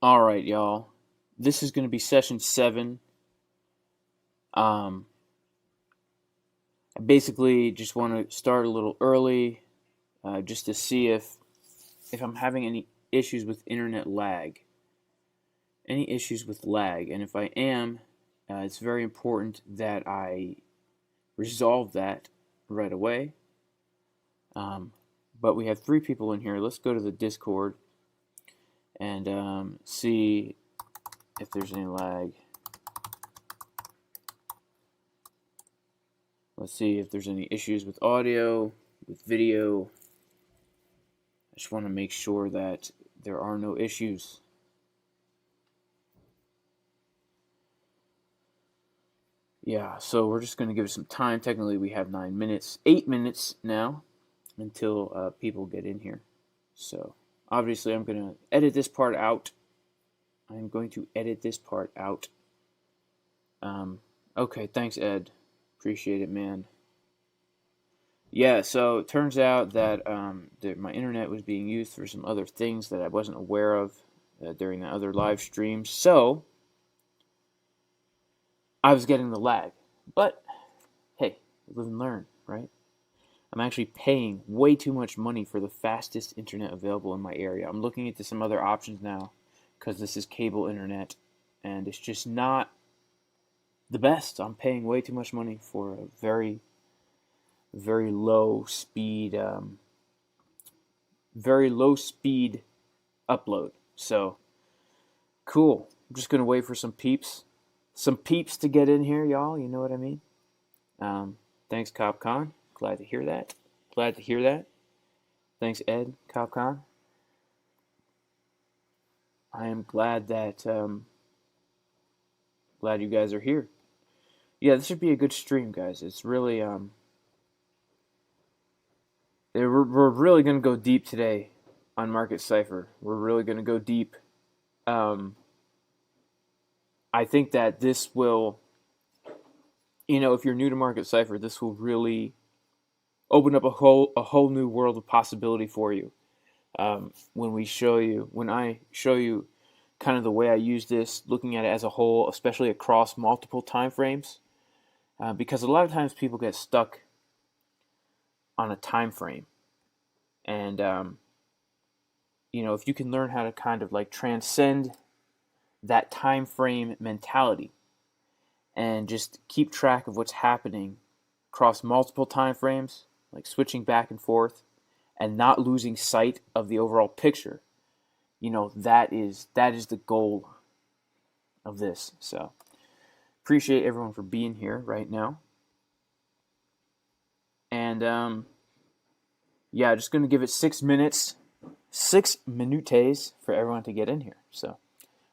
All right, y'all. This is going to be session 7. I basically just want to start a little early, just to see if I'm having any issues with internet lag. Any issues with lag, and if I am, it's very important that I resolve that right away. But we have 3 people in here. Let's go to the Discord and see if there's any lag. Let's see if there's any issues with audio, with video. I just want to make sure that there are no issues. Yeah, so we're just going to give it some time. Technically, we have 9 minutes, 8 minutes now until people get in here. So, obviously, I'm going to edit this part out. Okay, thanks, Ed. Appreciate it, man. Yeah, so it turns out that my internet was being used for some other things that I wasn't aware of during the other live streams. So I was getting the lag. But hey, live and learn, right? I'm actually paying way too much money for the fastest internet available in my area. I'm looking into some other options now because this is cable internet and it's just not the best. I'm paying way too much money for a very, very low speed upload. So cool. I'm just gonna wait for some peeps to get in here, y'all. You know what I mean? Thanks, CopCon. Glad to hear that. Thanks, Ed, CopCon. I am glad that glad you guys are here. Yeah, this should be a good stream, guys. It's really we're really gonna go deep today on Market Cipher. We're really gonna go deep. I think that this will, if you're new to Market Cipher, this will really open up a whole new world of possibility for you. When I show you kind of the way I use this, looking at it as a whole, especially across multiple time frames, because a lot of times people get stuck on a time frame, and if you can learn how to kind of like transcend that time frame mentality and just keep track of what's happening across multiple time frames, like switching back and forth and not losing sight of the overall picture, that is the goal of this. So appreciate everyone for being here right now. And yeah, just going to give it 6 minutes, 6 minutes for everyone to get in here. So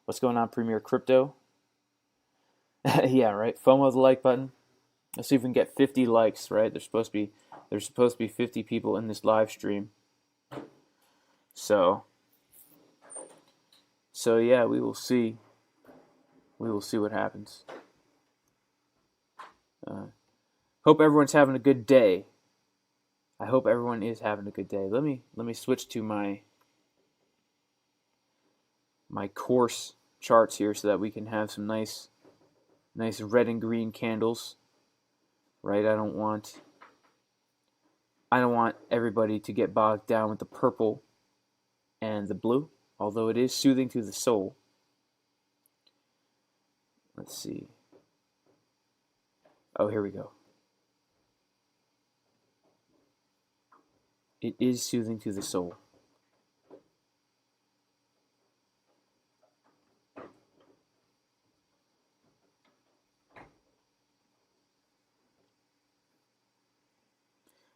what's going on, Premier Crypto? Yeah, right. FOMO the like button. Let's see if we can get 50 likes. Right, there's supposed to be 50 people in this live stream. So yeah, we will see. We will see what happens. Hope everyone's having a good day. I hope everyone is having a good day. Let me switch to my course charts here so that we can have some nice red and green candles. Right? I don't want everybody to get bogged down with the purple and the blue, although it is soothing to the soul. Let's see. Oh, here we go. It is soothing to the soul.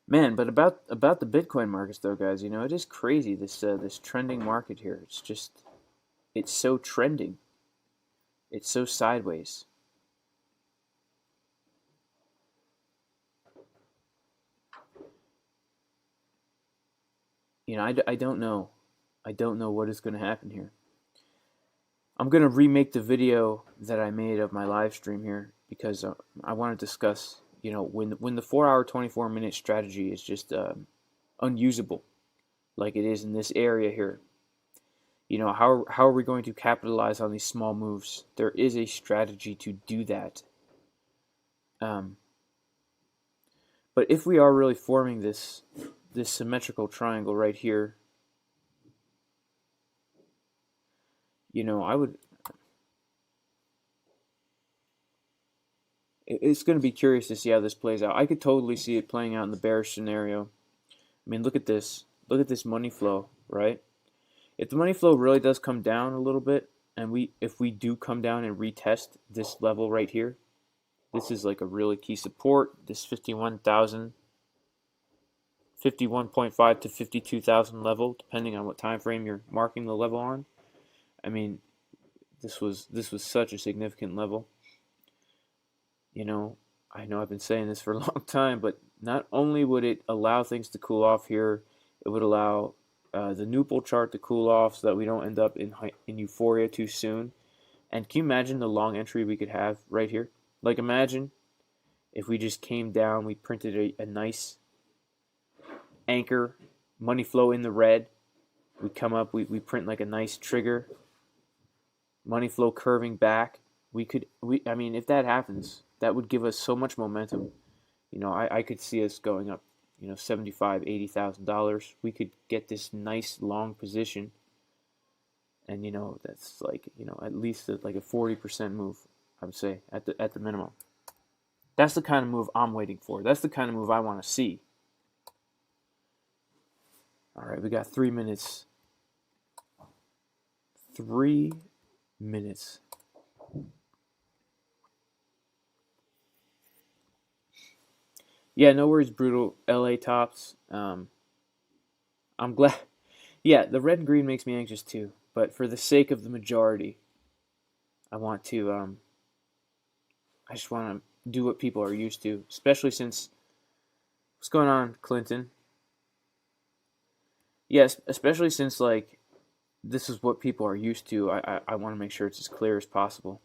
Man, but about the Bitcoin markets though, guys, it is crazy, this trending market here. It's so trending. It's so sideways. I don't know. I don't know what is going to happen here. I'm going to remake the video that I made of my live stream here because I want to discuss, when the 4-hour, 24-minute strategy is just unusable, like it is in this area here. How are we going to capitalize on these small moves? There is a strategy to do that. Um, but if we are really forming this symmetrical triangle right here, I would. It's going to be curious to see how this plays out. I could totally see it playing out in the bearish scenario. I mean, look at this. Look at this money flow, right? If the money flow really does come down a little bit, and if we do come down and retest this level right here, this is like a really key support. This 51.5 to 52,000 level, depending on what time frame you're marking the level on. I mean, this was such a significant level. I know I've been saying this for a long time, but not only would it allow things to cool off here, it would allow the Newpol chart to cool off so that we don't end up in euphoria too soon. And can you imagine the long entry we could have right here? Like, imagine if we just came down, we printed a nice anchor, money flow in the red. We come up, we print like a nice trigger, money flow curving back. I mean, if that happens, that would give us so much momentum. I could see us going up, $75,000, $80,000. We could get this nice long position, and that's like at least like a 40% move. I would say at the minimum. That's the kind of move I'm waiting for. That's the kind of move I want to see. All right, we got 3 minutes. 3 minutes. Yeah, no worries, brutal LA tops. I'm glad. Yeah, the red and green makes me anxious too. But for the sake of the majority, I want to. I just want to do what people are used to, especially since what's going on, Clinton. Yes, especially since like this is what people are used to. I want to make sure it's as clear as possible.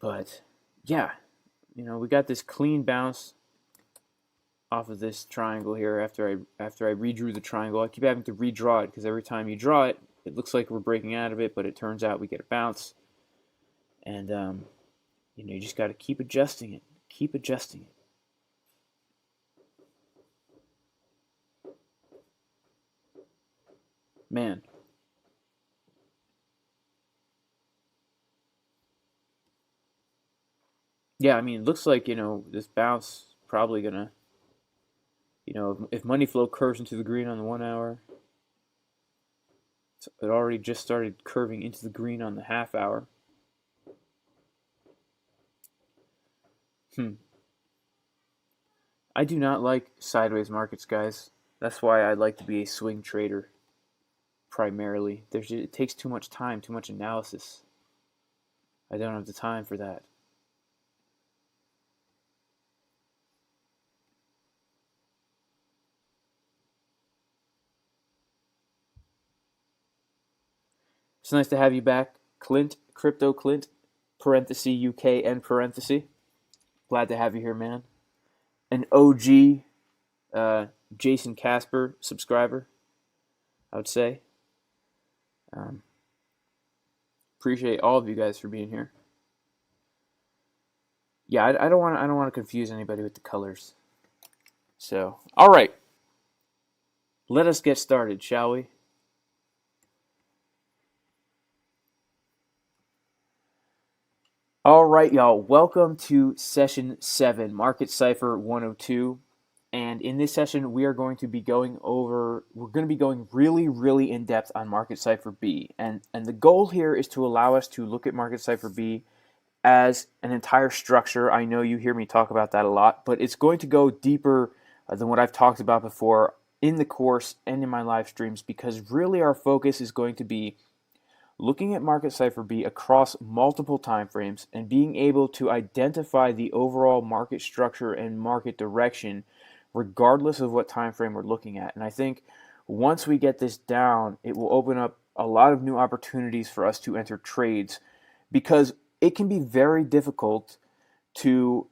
But yeah, we got this clean bounce off of this triangle here after I redrew the triangle. I keep having to redraw it because every time you draw it, it looks like we're breaking out of it, but it turns out we get a bounce. And you just got to keep adjusting it. Keep adjusting it. Man. Yeah, I mean, it looks like, this bounce probably going to, if money flow curves into the green on the 1 hour, it already just started curving into the green on the half hour. I do not like sideways markets, guys. That's why I like to be a swing trader primarily. It takes too much time, too much analysis. I don't have the time for that. It's nice to have you back, Clint, Crypto Clint, parenthesis UK and parenthesis. Glad to have you here, man. An OG Jayson Casper subscriber, I would say. Appreciate all of you guys for being here. Yeah, I don't want to confuse anybody with the colors. So, all right, let us get started, shall we? All right, y'all. Welcome to session 7, Market Cipher 102. And in this session, we're going to be going really, really in depth on Market Cipher B. And the goal here is to allow us to look at Market Cipher B as an entire structure. I know you hear me talk about that a lot, but it's going to go deeper than what I've talked about before in the course and in my live streams, because really our focus is going to be looking at Market Cipher B across multiple time frames and being able to identify the overall market structure and market direction regardless of what time frame we're looking at. And I think once we get this down, it will open up a lot of new opportunities for us to enter trades, because it can be very difficult to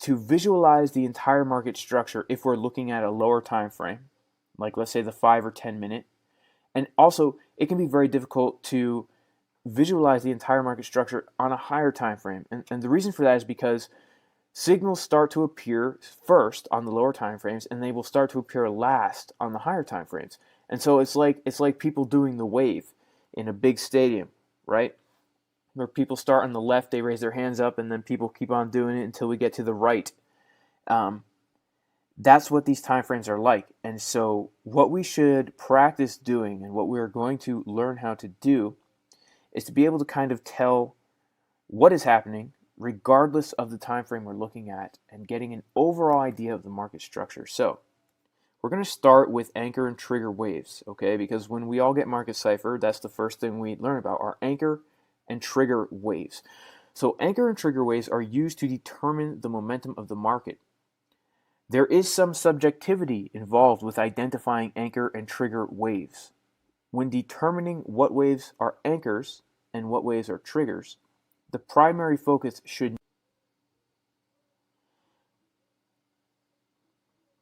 visualize the entire market structure if we're looking at a lower time frame, like let's say the 5 or 10 minute. And also, it can be very difficult to visualize the entire market structure on a higher time frame. And the reason for that is because signals start to appear first on the lower time frames, and they will start to appear last on the higher time frames. And so it's like people doing the wave in a big stadium, right? Where people start on the left, they raise their hands up, and then people keep on doing it until we get to the right. Um, that's what these time frames are like. And so what we should practice doing, and what we're going to learn how to do, is to be able to kind of tell what is happening regardless of the time frame we're looking at, and getting an overall idea of the market structure. So we're going to start with anchor and trigger waves, okay? Because when we all get market cipher, that's the first thing we learn about, are anchor and trigger waves. So anchor and trigger waves are used to determine the momentum of the market. There is some subjectivity involved with identifying anchor and trigger waves. When determining what waves are anchors and what waves are triggers, the primary focus should...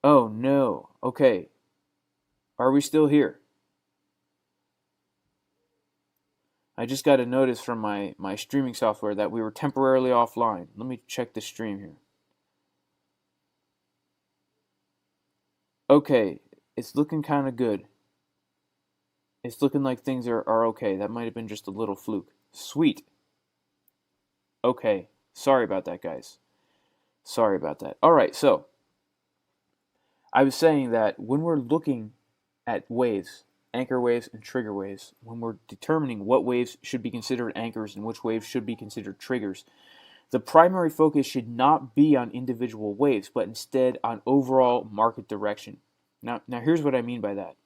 Oh no, okay. Are we still here? I just got a notice from my streaming software that we were temporarily offline. Let me check the stream here. Okay, it's looking kind of good. It's looking like things are okay. That might have been just a little fluke. Sweet. Okay, sorry about that, guys. Sorry about that. All right, so I was saying that when we're looking at waves, anchor waves and trigger waves, when we're determining what waves should be considered anchors and which waves should be considered triggers, the primary focus should not be on individual waves, but instead on overall market direction. Now here's what I mean by that.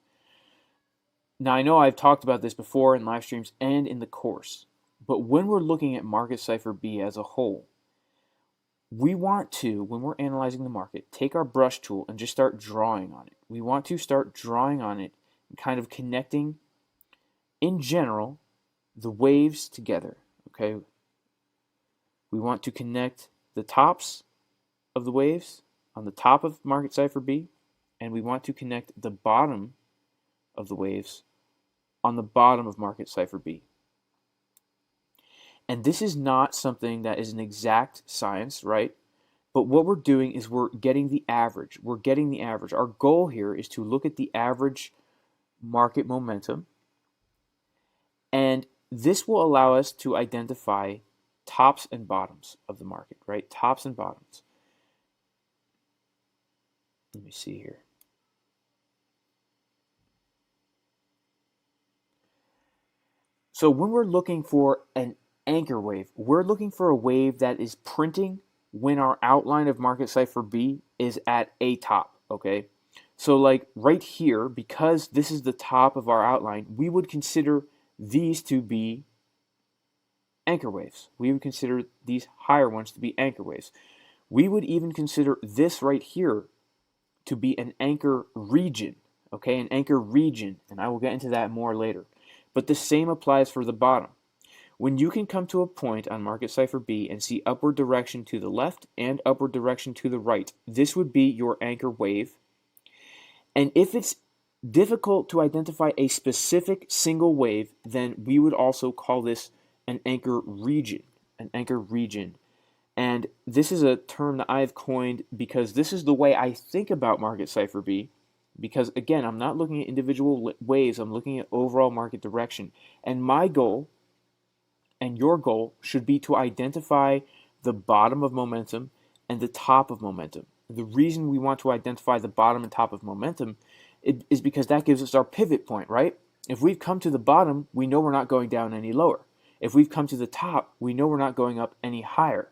Now, I know I've talked about this before in live streams and in the course, but when we're looking at Market Cipher B as a whole, we want to, when we're analyzing the market, take our brush tool and just start drawing on it. We want to start drawing on it, kind of connecting, in general, the waves together, okay? We want to connect the tops of the waves on the top of Market Cipher B, and we want to connect the bottom of the waves on the bottom of Market Cipher B. And this is not something that is an exact science, right? But what we're doing is we're getting the average. We're getting the average. Our goal here is to look at the average market momentum, and this will allow us to identify tops and bottoms of the market, right? Tops and bottoms. Let me see here. So when we're looking for an anchor wave, we're looking for a wave that is printing when our outline of Market Cipher B is at a top, okay? So like right here, because this is the top of our outline, we would consider these to be anchor waves. We would consider these higher ones to be anchor waves. We would even consider this right here to be an anchor region, okay? An anchor region, and I will get into that more later. But the same applies for the bottom. When you can come to a point on Market Cipher B and see upward direction to the left and upward direction to the right, this would be your anchor wave. And if it's difficult to identify a specific single wave, then we would also call this an anchor region, an anchor region. And this is a term that I've coined because this is the way I think about Market Cipher B. Because again, I'm not looking at individual waves, I'm looking at overall market direction. And my goal and your goal should be to identify the bottom of momentum and the top of momentum. The reason we want to identify the bottom and top of momentum is because that gives us our pivot point, right? If we've come to the bottom, we know we're not going down any lower. If we've come to the top, we know we're not going up any higher.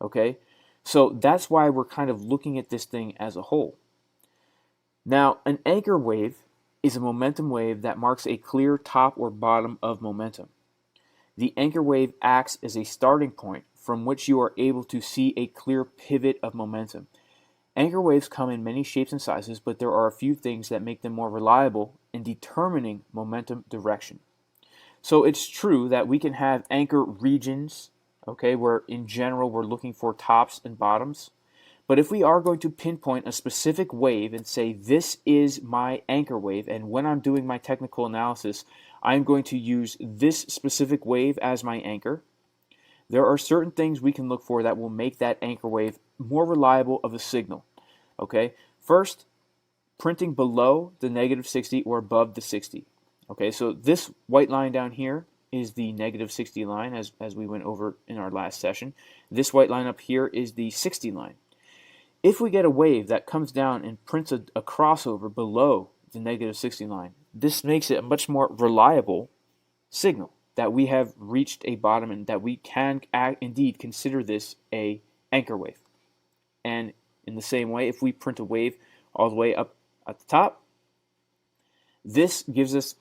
Okay? So that's why we're kind of looking at this thing as a whole. Now, an anchor wave is a momentum wave that marks a clear top or bottom of momentum. The anchor wave acts as a starting point from which you are able to see a clear pivot of momentum. Anchor waves come in many shapes and sizes, but there are a few things that make them more reliable in determining momentum direction. So it's true that we can have anchor regions, okay, where in general we're looking for tops and bottoms. But if we are going to pinpoint a specific wave and say this is my anchor wave, and when I'm doing my technical analysis, I'm going to use this specific wave as my anchor, there are certain things we can look for that will make that anchor wave more reliable of a signal. Okay, first, printing below the negative 60 or above the 60. Okay, so this white line down here is the negative 60 line, as we went over in our last session. This white line up here is the 60 line. If we get a wave that comes down and prints a crossover below the negative 60 line, this makes it a much more reliable signal that we have reached a bottom and that we can indeed consider this a anchor wave. And in the same way, if we print a wave all the way up at the top, this gives us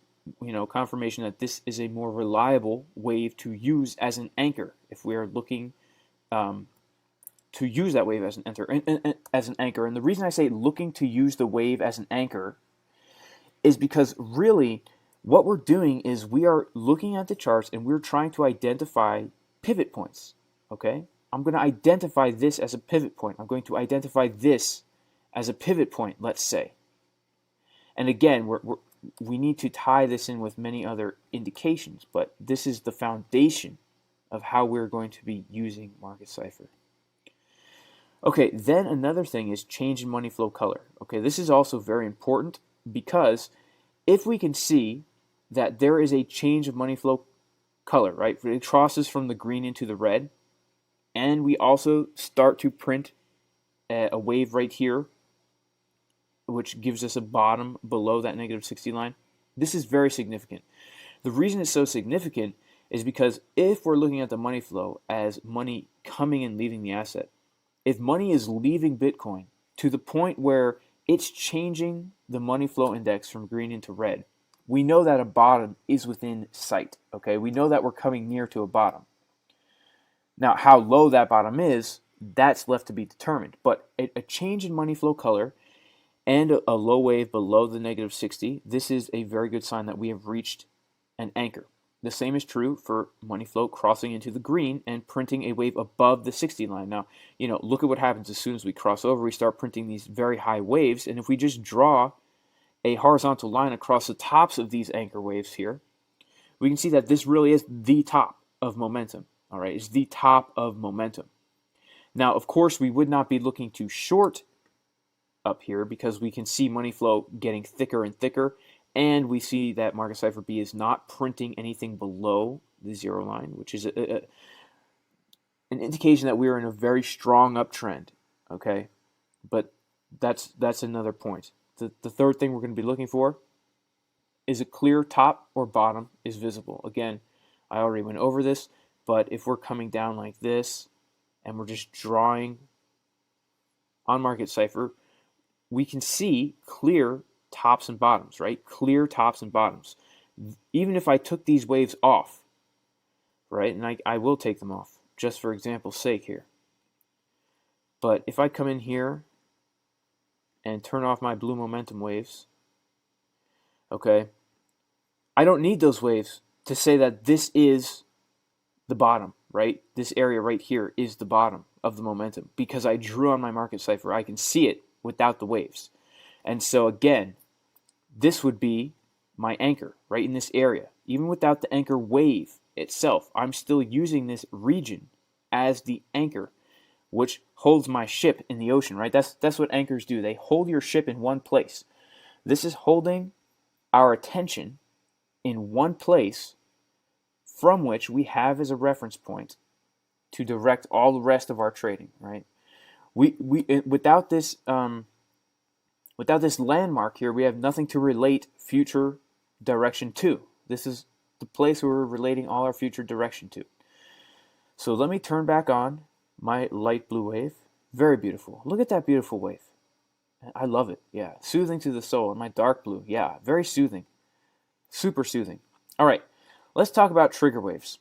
confirmation that this is a more reliable wave to use as an anchor if we are looking to use that wave as an anchor. And the reason I say looking to use the wave as an anchor is because really what we're doing is we are looking at the charts and we're trying to identify pivot points. Okay, I'm going to identify this as a pivot point. I'm going to identify this as a pivot point, let's say. And again, we need to tie this in with many other indications, but this is the foundation of how we're going to be using Market Cipher. Okay, then another thing is change in money flow color. Okay, this is also very important because if we can see that there is a change of money flow color, right? It crosses from the green into the red, and we also start to print a wave right here, which gives us a bottom below that negative 60 line. This is very significant. The reason it's so significant is because if we're looking at the money flow as money coming and leaving the asset, if money is leaving Bitcoin to the point where it's changing the money flow index from green into red, we know that a bottom is within sight. Okay, we know that we're coming near to a bottom. Now, how low that bottom is, that's left to be determined. But a change in money flow color and a low wave below the negative 60, this is a very good sign that we have reached an anchor. The same is true for money flow crossing into the green and printing a wave above the 60 line. Now, look at what happens as soon as we cross over. We start printing these very high waves, and if we just draw a horizontal line across the tops of these anchor waves here, we can see that this really is the top of momentum. All right, it's the top of momentum. Now, of course, we would not be looking to short up here because we can see money flow getting thicker and thicker, and we see that Market Cipher B is not printing anything below the zero line, which is an indication that we're in a very strong uptrend. Okay, but that's another point. The third thing we're going to be looking for is a clear top or bottom is visible. Again, I already went over this, but if we're coming down like this and we're just drawing on Market Cipher, we can see clear tops and bottoms, right? Clear tops and bottoms. Even if I took these waves off, right, and I will take them off just for example's sake here. But if I come in here and turn off my blue momentum waves, okay, I don't need those waves to say that this is the bottom, right? This area right here is the bottom of the momentum because I drew on my Market Cipher. I can see it without the waves. And so again, this would be my anchor right in this area. Even without the anchor wave itself, I'm still using this region as the anchor, which holds my ship in the ocean, right? That's what anchors do. They hold your ship in one place. This is holding our attention in one place from which we have as a reference point to direct all the rest of our trading, right? Without this landmark here, we have nothing to relate future direction to. This is the place where we're relating all our future direction to. So let me turn back on my light blue wave. Very beautiful. Look at that beautiful wave. I love it. Yeah, soothing to the soul. And my dark blue. Yeah, very soothing. Super soothing. All right, let's talk about trigger waves.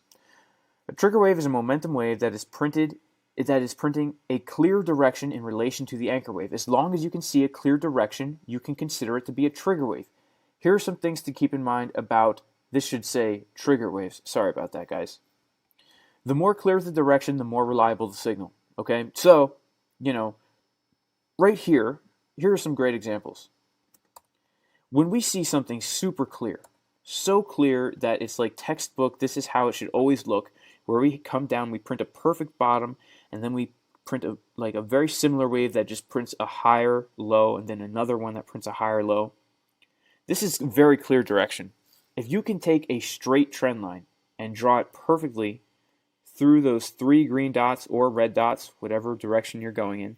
A trigger wave is a momentum wave that is printing a clear direction in relation to the anchor wave. As long as you can see a clear direction, you can consider it to be a trigger wave. Here are some things to keep in mind about, this should say trigger waves. Sorry about that, guys. The more clear the direction, the more reliable the signal. Okay, so, right here are some great examples. When we see something super clear, so clear that it's like textbook, this is how it should always look, where we come down, we print a perfect bottom, and then we print like a very similar wave that just prints a higher low, and then another one that prints a higher low. This is very clear direction. If you can take a straight trend line and draw it perfectly through those 3 green dots or red dots, whatever direction you're going in,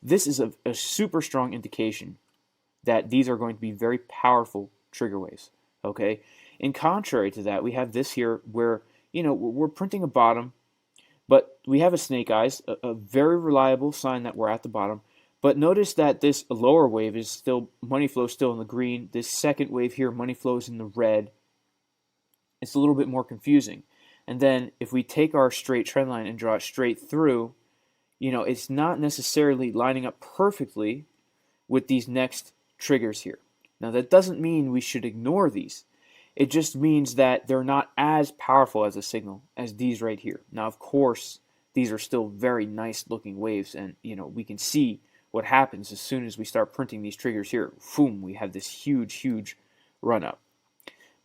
this is a super strong indication that these are going to be very powerful trigger waves. Okay. In contrary to that, we have this here where we're printing a bottom, but we have a snake eyes, a very reliable sign that we're at the bottom. But notice that this lower wave is still, money flow still in the green. This second wave here, money flow is in the red. It's a little bit more confusing. And then if we take our straight trend line and draw it straight through, it's not necessarily lining up perfectly with these next triggers here. Now that doesn't mean we should ignore these. It just means that they're not as powerful as a signal as these right here. Now of course these are still very nice looking waves, and we can see what happens as soon as we start printing these triggers here. Boom, we have this huge run up.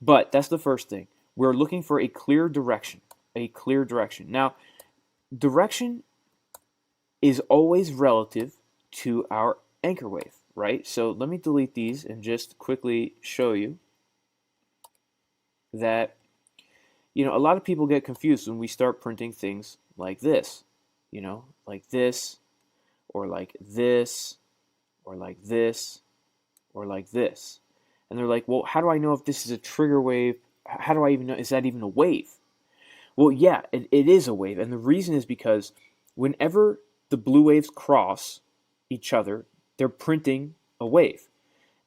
But that's the first thing. We're looking for a clear direction. Now direction is always relative to our anchor wave, right? So let me delete these and just quickly show you that a lot of people get confused when we start printing things like this, like this, or like this, or like this, or like this. And they're like, well, how do I know if this is a trigger wave? How do I even know, is that even a wave? Well, yeah, it is a wave. And the reason is because whenever the blue waves cross each other, they're printing a wave.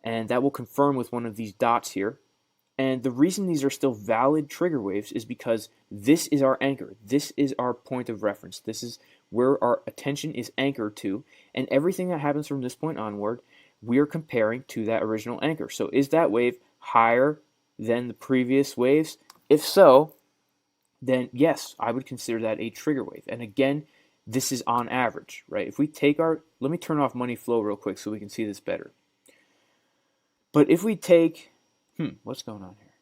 And that will confirm with one of these dots here. And the reason these are still valid trigger waves is because this is our anchor. This is our point of reference. This is where our attention is anchored to. And everything that happens from this point onward, we are comparing to that original anchor. So is that wave higher than the previous waves? If so, then yes, I would consider that a trigger wave. And again, this is on average, right? If we take let me turn off money flow real quick so we can see this better. But if we take, what's going on here?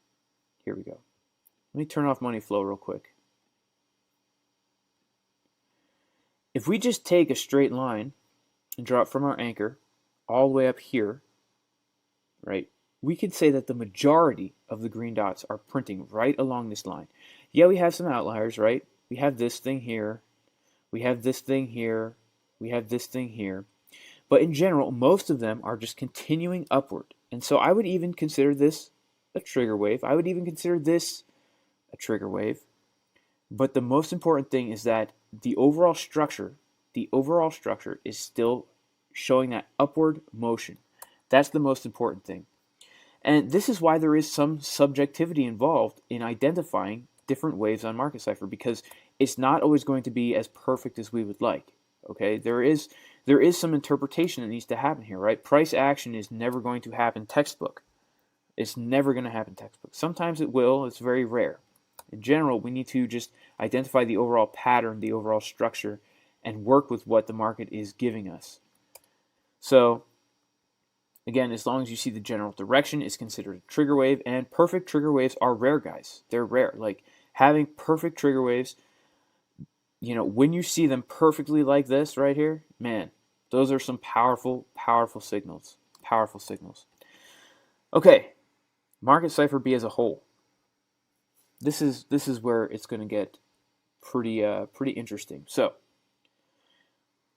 Here we go. Let me turn off money flow real quick. If we just take a straight line and draw it from our anchor all the way up here, right, we could say that the majority of the green dots are printing right along this line. Yeah, we have some outliers, right? We have this thing here. We have this thing here. We have this thing here. But in general, most of them are just continuing upward. And so I would even consider this a trigger wave. I would even consider this a trigger wave. But the most important thing is that the overall structure is still showing that upward motion. That's the most important thing. And this is why there is some subjectivity involved in identifying different waves on Market Cipher, because it's not always going to be as perfect as we would like. Okay, there is some interpretation that needs to happen here, right? Price action is never going to happen textbook. It's never going to happen textbook. Sometimes it will. It's very rare. In general, we need to just identify the overall pattern, the overall structure, and work with what the market is giving us. So again, as long as you see the general direction, it's considered a trigger wave, and perfect trigger waves are rare, guys. They're rare. Like having perfect trigger waves, when you see them perfectly like this right here, man, those are some powerful signals. Powerful signals. Okay, Market Cipher B as a whole. This is where it's going to get pretty interesting. So,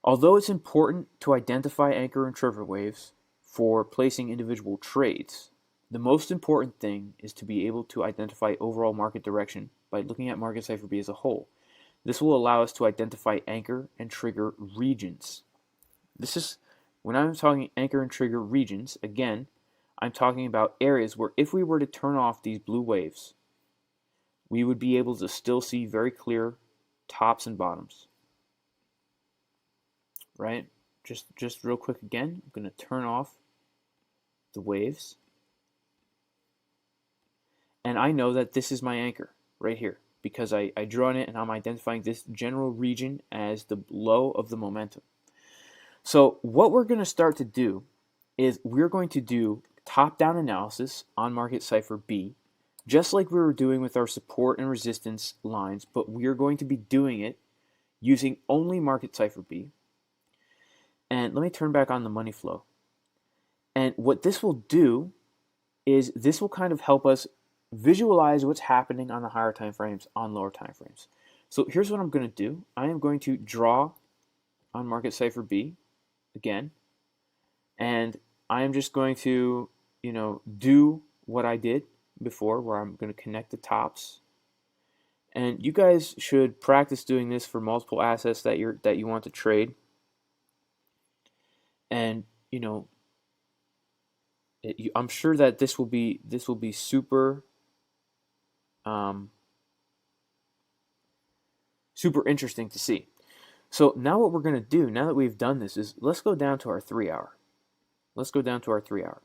although it's important to identify anchor and trigger waves for placing individual trades, the most important thing is to be able to identify overall market direction by looking at Market Cipher B as a whole. This will allow us to identify anchor and trigger regions. This is, when I'm talking anchor and trigger regions, again, I'm talking about areas where if we were to turn off these blue waves, we would be able to still see very clear tops and bottoms. Right? Just real quick again, I'm going to turn off the waves. And I know that this is my anchor right here, because I drew on it and I'm identifying this general region as the low of the momentum. So what we're going to start to do is we're going to do top-down analysis on market cipher B, just like we were doing with our support and resistance lines, but we are going to be doing it using only market cipher B. And let me turn back on the money flow. And what this will do is this will kind of help us visualize what's happening on the higher time frames, on lower time frames. So here's what I'm going to do. I am going to draw on market cipher B again, and I am just going to, do what I did before, where I'm going to connect the tops. And you guys should practice doing this for multiple assets that you want to trade. And I'm sure that this will be super super interesting to see. So now what we're going to do, now that we've done this, is let's go down to our 3 hour. Let's go down to our 3 hour.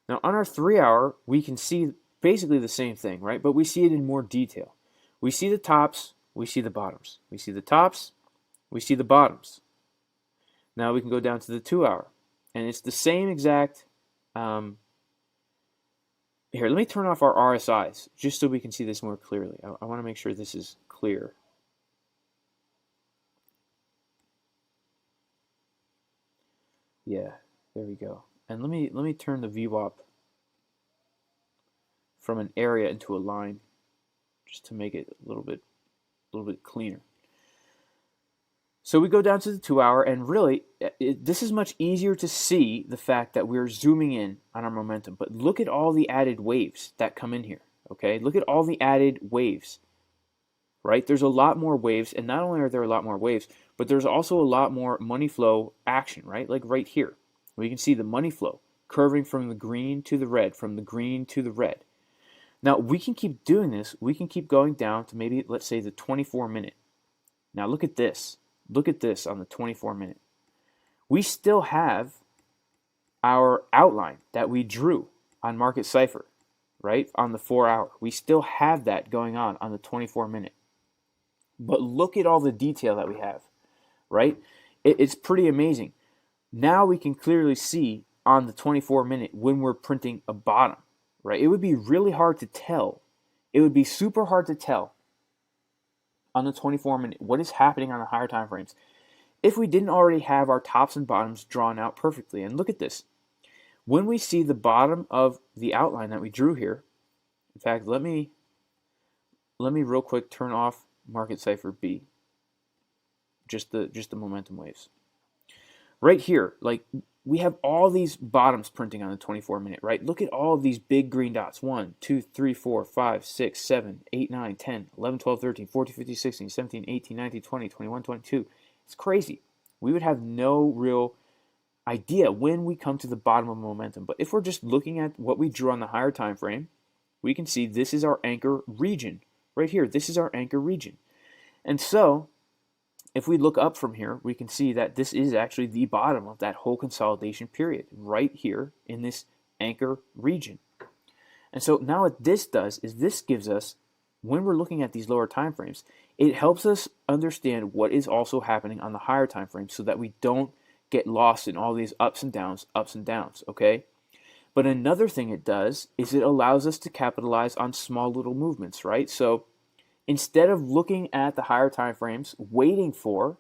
Now on our 3 hour, we can see basically the same thing, right? But we see it in more detail. We see the tops, we see the bottoms. We see the tops, we see the bottoms. Now we can go down to the 2 hour, and it's the same exact. Here, let me turn off our RSIs just so we can see this more clearly. I want to make sure this is clear. Yeah, there we go. And let me turn the view up from an area into a line, just to make it a little bit cleaner. So we go down to the 2 hour, and really, this is much easier to see the fact that we're zooming in on our momentum. But look at all the added waves that come in here. Okay, look at all the added waves. Right? There's a lot more waves, and not only are there a lot more waves, but there's also a lot more money flow action, right? Like right here, we can see the money flow curving from the green to the red, from the green to the red. Now, we can keep doing this. We can keep going down to maybe, let's say, the 24-minute. Now, look at this. Look at this on the 24-minute. We still have our outline that we drew on market cipher, right? On the 4 hour. We still have that going on the 24-minute. But look at all the detail that we have, right? It's pretty amazing. Now we can clearly see on the 24-minute when we're printing a bottom, right? It would be really hard to tell. It would be super hard to tell on the 24-minute what is happening on the higher time frames if we didn't already have our tops and bottoms drawn out perfectly. And look at this. When we see the bottom of the outline that we drew here, in fact, let me real quick turn off market cipher B, just the momentum waves. Right here, like we have all these bottoms printing on the 24-minute, right? Look at all of these big green dots. 1, 2, 3, 4, 5, 6, 7, 8, 9, 10, 11, 12, 13, 14, 15, 16, 17, 18, 19, 20, 21, 22. It's crazy. We would have no real idea when we come to the bottom of momentum. But if we're just looking at what we drew on the higher time frame, we can see this is our anchor region. Right here, this is our anchor region. And so, if we look up from here, we can see that this is actually the bottom of that whole consolidation period, right here in this anchor region. And so now what this does is this gives us, when we're looking at these lower time frames, it helps us understand what is also happening on the higher time frames so that we don't get lost in all these ups and downs, okay? But another thing it does is it allows us to capitalize on small little movements, right? So instead of looking at the higher time frames, waiting for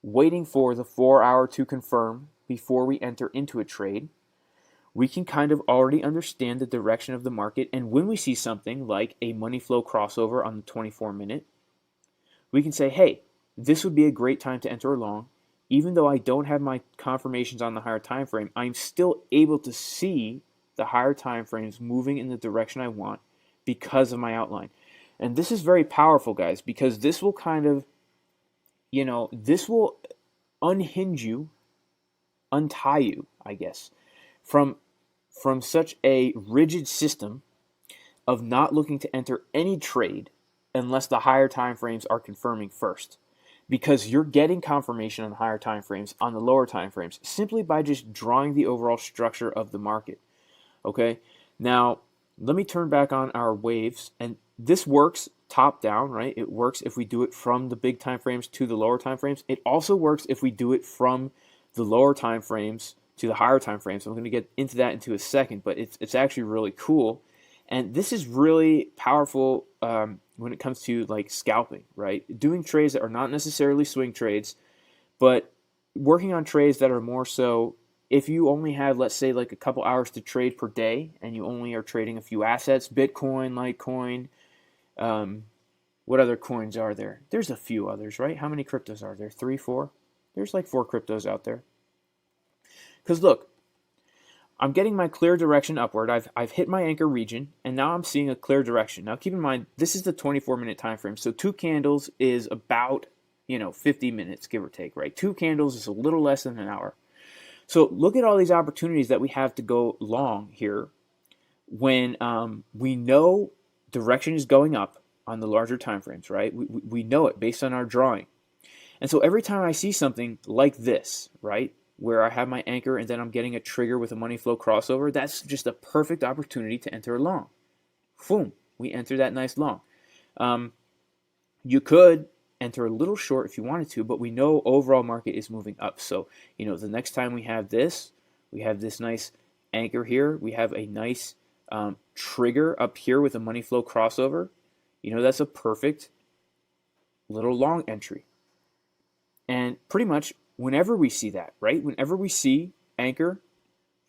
the 4 hour to confirm before we enter into a trade, we can kind of already understand the direction of the market. And when we see something like a money flow crossover on the 24-minute, we can say, hey, this would be a great time to enter along. Even though I don't have my confirmations on the higher time frame, I'm still able to see the higher time frames moving in the direction I want because of my outline. And this is very powerful, guys, because this will kind of, this will unhinge you, untie you, I guess, from such a rigid system of not looking to enter any trade unless the higher time frames are confirming first. Because you're getting confirmation on the higher time frames, on the lower time frames, simply by just drawing the overall structure of the market. Okay? Now, let me turn back on our waves, and this works top down, right? It works if we do it from the big time frames to the lower time frames. It also works if we do it from the lower time frames to the higher time frames. So I'm going to get into that into a second, but it's actually really cool. And this is really powerful when it comes to like scalping, right? Doing trades that are not necessarily swing trades, but working on trades that are more so if you only have, let's say, like a couple hours to trade per day and you only are trading a few assets, Bitcoin, Litecoin, what other coins are there? There's a few others, right? How many cryptos are there? 3, 4? There's like 4 cryptos out there. Because look, I'm getting my clear direction upward. I've hit my anchor region, and now I'm seeing a clear direction. Now keep in mind, this is the 24-minute time frame. So 2 candles is about 50 minutes, give or take, right? 2 candles is a little less than an hour. So look at all these opportunities that we have to go long here when we know direction is going up on the larger time frames, right? We know it based on our drawing. And so every time I see something like this, right, where I have my anchor and then I'm getting a trigger with a money flow crossover, that's just a perfect opportunity to enter a long. Boom, we enter that nice long. You could enter a little short if you wanted to, but we know overall market is moving up. So, the next time we have this nice anchor here, we have a nice trigger up here with a money flow crossover. That's a perfect little long entry. And pretty much whenever we see that, right? Whenever we see anchor,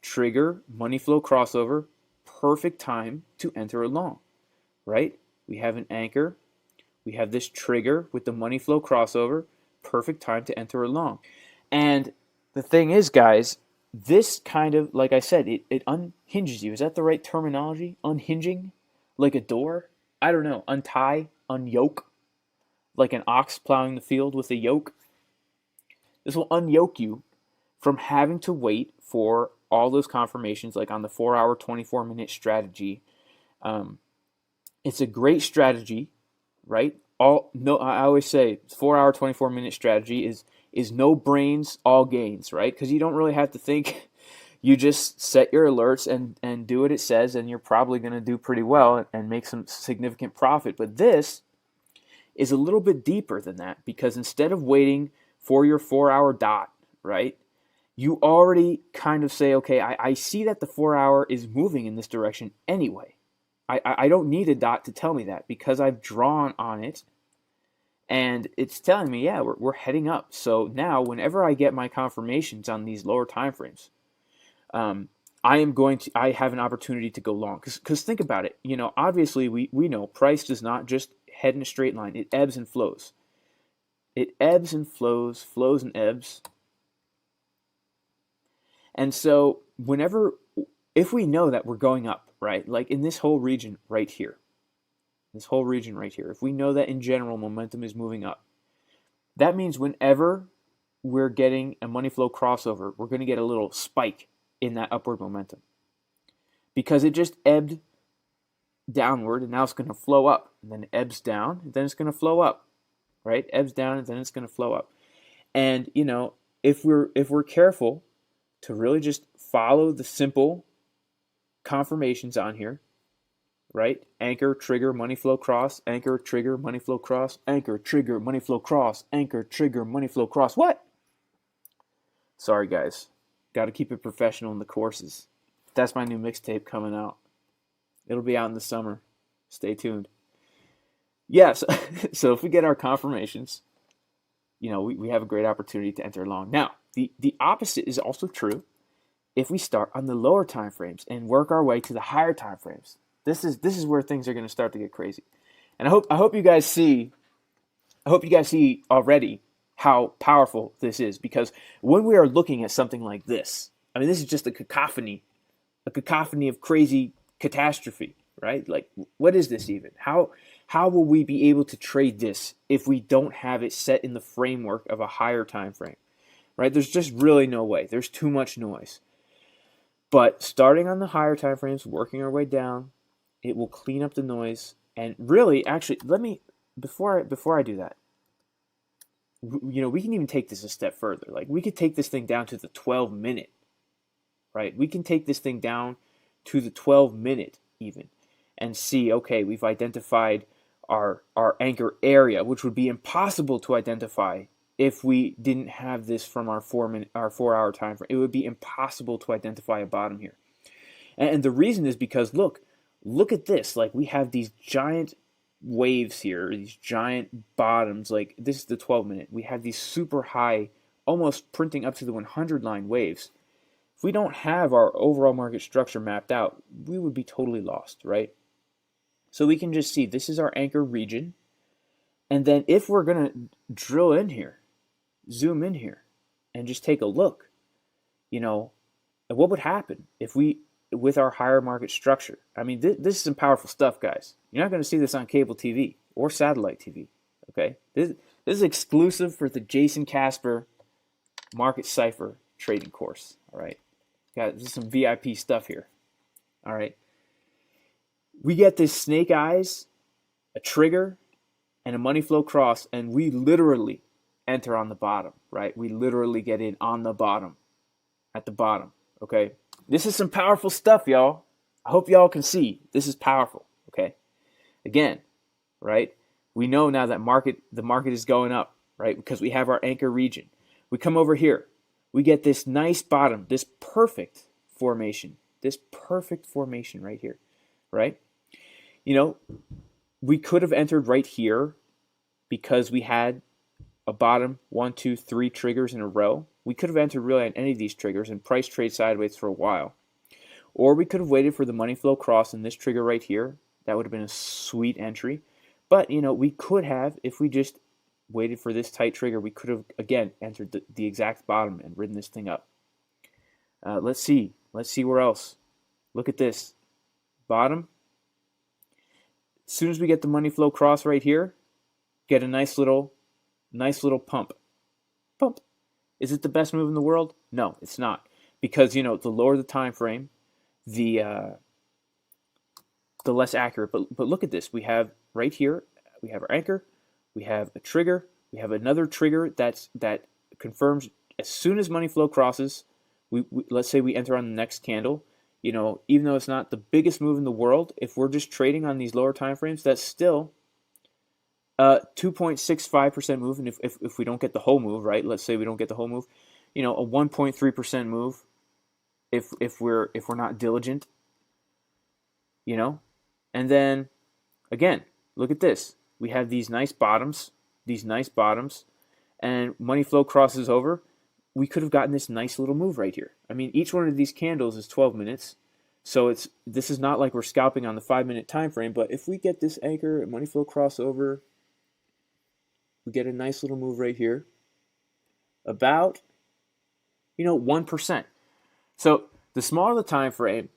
trigger, money flow crossover, perfect time to enter a long, right? We have an anchor, we have this trigger with the money flow crossover, perfect time to enter a long. And the thing is, guys, this kind of, like I said, it unhinges you. Is that the right terminology? Unhinging? Like a door? I don't know. Untie? Unyoke? Like an ox plowing the field with a yoke? This will unyoke you from having to wait for all those confirmations, like on the 4-hour, 24-minute strategy. It's a great strategy, right? I always say 4-hour, 24-minute strategy is no brains, all gains, right? Because you don't really have to think. You just set your alerts and do what it says, and you're probably going to do pretty well and make some significant profit. But this is a little bit deeper than that, because instead of waiting for your 4-hour dot, right, you already kind of say, okay, I see that the 4-hour is moving in this direction anyway. I don't need a dot to tell me that, because I've drawn on it and it's telling me, yeah, we're heading up. So now whenever I get my confirmations on these lower time frames, I have an opportunity to go long. Because think about it, obviously we know price does not just head in a straight line. It ebbs and flows. It ebbs and flows, flows and ebbs. And so if we know that we're going up, right, like in this whole region right here, if we know that in general momentum is moving up, that means whenever we're getting a money flow crossover, we're going to get a little spike in that upward momentum, because it just ebbed downward and now it's going to flow up, and then it ebbs down and then it's going to flow up, right? Ebbs down and then it's going to flow up. And if we're careful to really just follow the simple confirmations on here, right? Anchor, trigger, money flow cross, anchor, trigger, money flow cross, anchor, trigger, money flow cross, anchor, trigger, money flow cross. What? Sorry, guys. Got to keep it professional in the courses. That's my new mixtape coming out. It'll be out in the summer. Stay tuned. Yes. So if we get our confirmations, we have a great opportunity to enter long. Now, the opposite is also true if we start on the lower time frames and work our way to the higher time frames. This is where things are going to start to get crazy. And I hope you guys see already how powerful this is, because when we are looking at something like this, I mean, this is just a cacophony of crazy catastrophe, right? Like, what is this even? How will we be able to trade this if we don't have it set in the framework of a higher time frame, right? There's just really no way. There's too much noise. But starting on the higher time frames, working our way down, it will clean up the noise. And really, actually, before I do that, we can even take this a step further. Like, we could take this thing down to the 12-minute, right? We can take this thing down to the 12-minute even and see, okay, we've identified our anchor area, which would be impossible to identify if we didn't have this from our 4 hour time frame. It would be impossible to identify a bottom here. And the reason is because look at this. Like, we have these giant waves here, these giant bottoms. Like, this is the 12-minute. We have these super high, almost printing up to the 100 line waves. If we don't have our overall market structure mapped out, we would be totally lost, right? So we can just see this is our anchor region. And then if we're going to drill in here, zoom in here, and just take a look, what would happen if we, with our higher market structure? I mean, this is some powerful stuff, guys. You're not going to see this on cable TV or satellite TV, okay? This is exclusive for the Jayson Casper Market Cipher trading course, all right? This is some VIP stuff here, all right? We get this snake eyes, a trigger, and a money flow cross, and we literally enter on the bottom, right? We literally get in on the bottom, at the bottom, okay? This is some powerful stuff, y'all. I hope y'all can see. This is powerful, okay? Again, right? We know now that the market is going up, right? Because we have our anchor region. We come over here. We get this nice bottom, this perfect formation right here, right? We could have entered right here because we had a bottom 1, 2, 3 triggers in a row. We could have entered really on any of these triggers and price trade sideways for a while. Or we could have waited for the money flow cross in this trigger right here. That would have been a sweet entry. But, we could have, if we just waited for this tight trigger, we could have, again, entered the exact bottom and ridden this thing up. Let's see. Let's see where else. Look at this. Bottom. As soon as we get the money flow cross right here, get a nice little pump. Pump. Is it the best move in the world? No, it's not. Because, the lower the time frame, the less accurate. But look at this. We have right here, we have our anchor, we have a trigger, we have another trigger that confirms as soon as money flow crosses, we let's say we enter on the next candle. Even though it's not the biggest move in the world, if we're just trading on these lower time frames, that's still 2.65% move. And if we don't get the whole move, right? Let's say we don't get the whole move, a 1.3% move if we're not diligent, And then again, look at this. We have these nice bottoms, and money flow crosses over. We could have gotten this nice little move right here. I mean, each one of these candles is 12 minutes. So this is not like we're scalping on the 5-minute time frame, but if we get this anchor and money flow crossover, we get a nice little move right here. About 1%. So the smaller the time frame,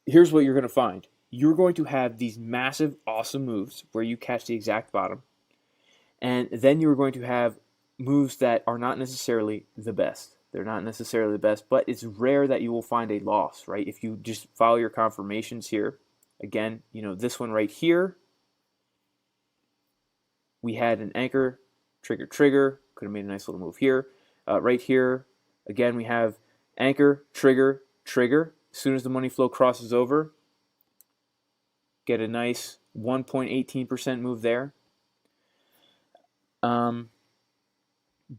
here's what you're going to find. You're going to have these massive, awesome moves where you catch the exact bottom. And then you're going to have moves that are not necessarily the best. They're not necessarily the best, but it's rare that you will find a loss, right? If you just follow your confirmations here. Again, this one right here, we had an anchor, trigger, could have made a nice little move here. Right here, again, we have anchor, trigger. As soon as the money flow crosses over, get a nice 1.18% move there.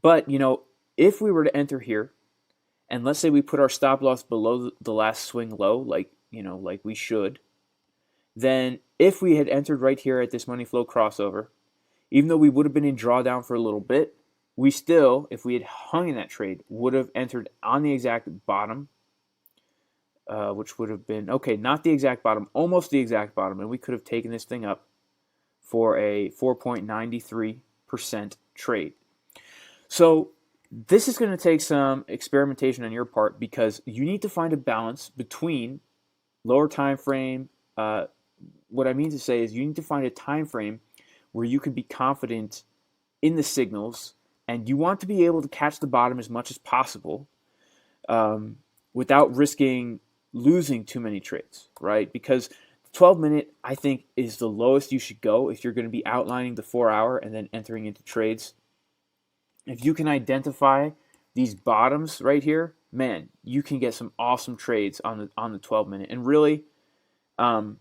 But, if we were to enter here, and let's say we put our stop loss below the last swing low, like we should, then if we had entered right here at this money flow crossover, even though we would have been in drawdown for a little bit, we still, if we had hung in that trade, would have entered on the exact bottom, which would have been, okay, not the exact bottom, almost the exact bottom, and we could have taken this thing up for a 4.93% trade. So this is going to take some experimentation on your part because you need to find a balance between lower time frame. What I mean to say is you need to find a time frame where you can be confident in the signals, and you want to be able to catch the bottom as much as possible without risking losing too many trades, right? Because the 12-minute, I think, is the lowest you should go if you're going to be outlining the 4-hour and then entering into trades. If you can identify these bottoms right here, man, you can get some awesome trades on the 12-minute. And really, the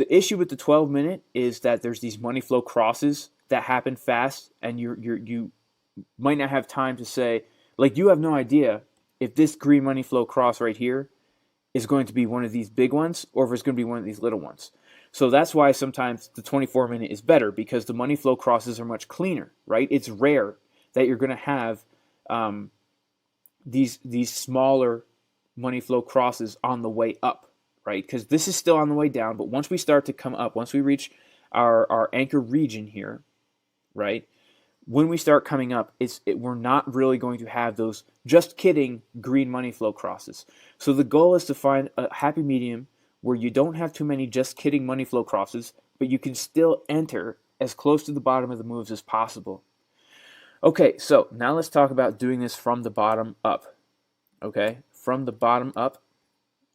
issue with the 12-minute is that there's these money flow crosses that happen fast, and you might not have time to say, like, you have no idea if this green money flow cross right here is going to be one of these big ones or if it's going to be one of these little ones. So that's why sometimes the 24-minute is better, because the money flow crosses are much cleaner, right? It's rare that you're going to have these smaller money flow crosses on the way up, right? Because this is still on the way down, but once we start to come up, once we reach our anchor region here, right? When we start coming up, we're not really going to have those just kidding green money flow crosses. So the goal is to find a happy medium where you don't have too many just kidding money flow crosses, but you can still enter as close to the bottom of the moves as possible. Okay, so now let's talk about doing this from the bottom up. Okay, from the bottom up,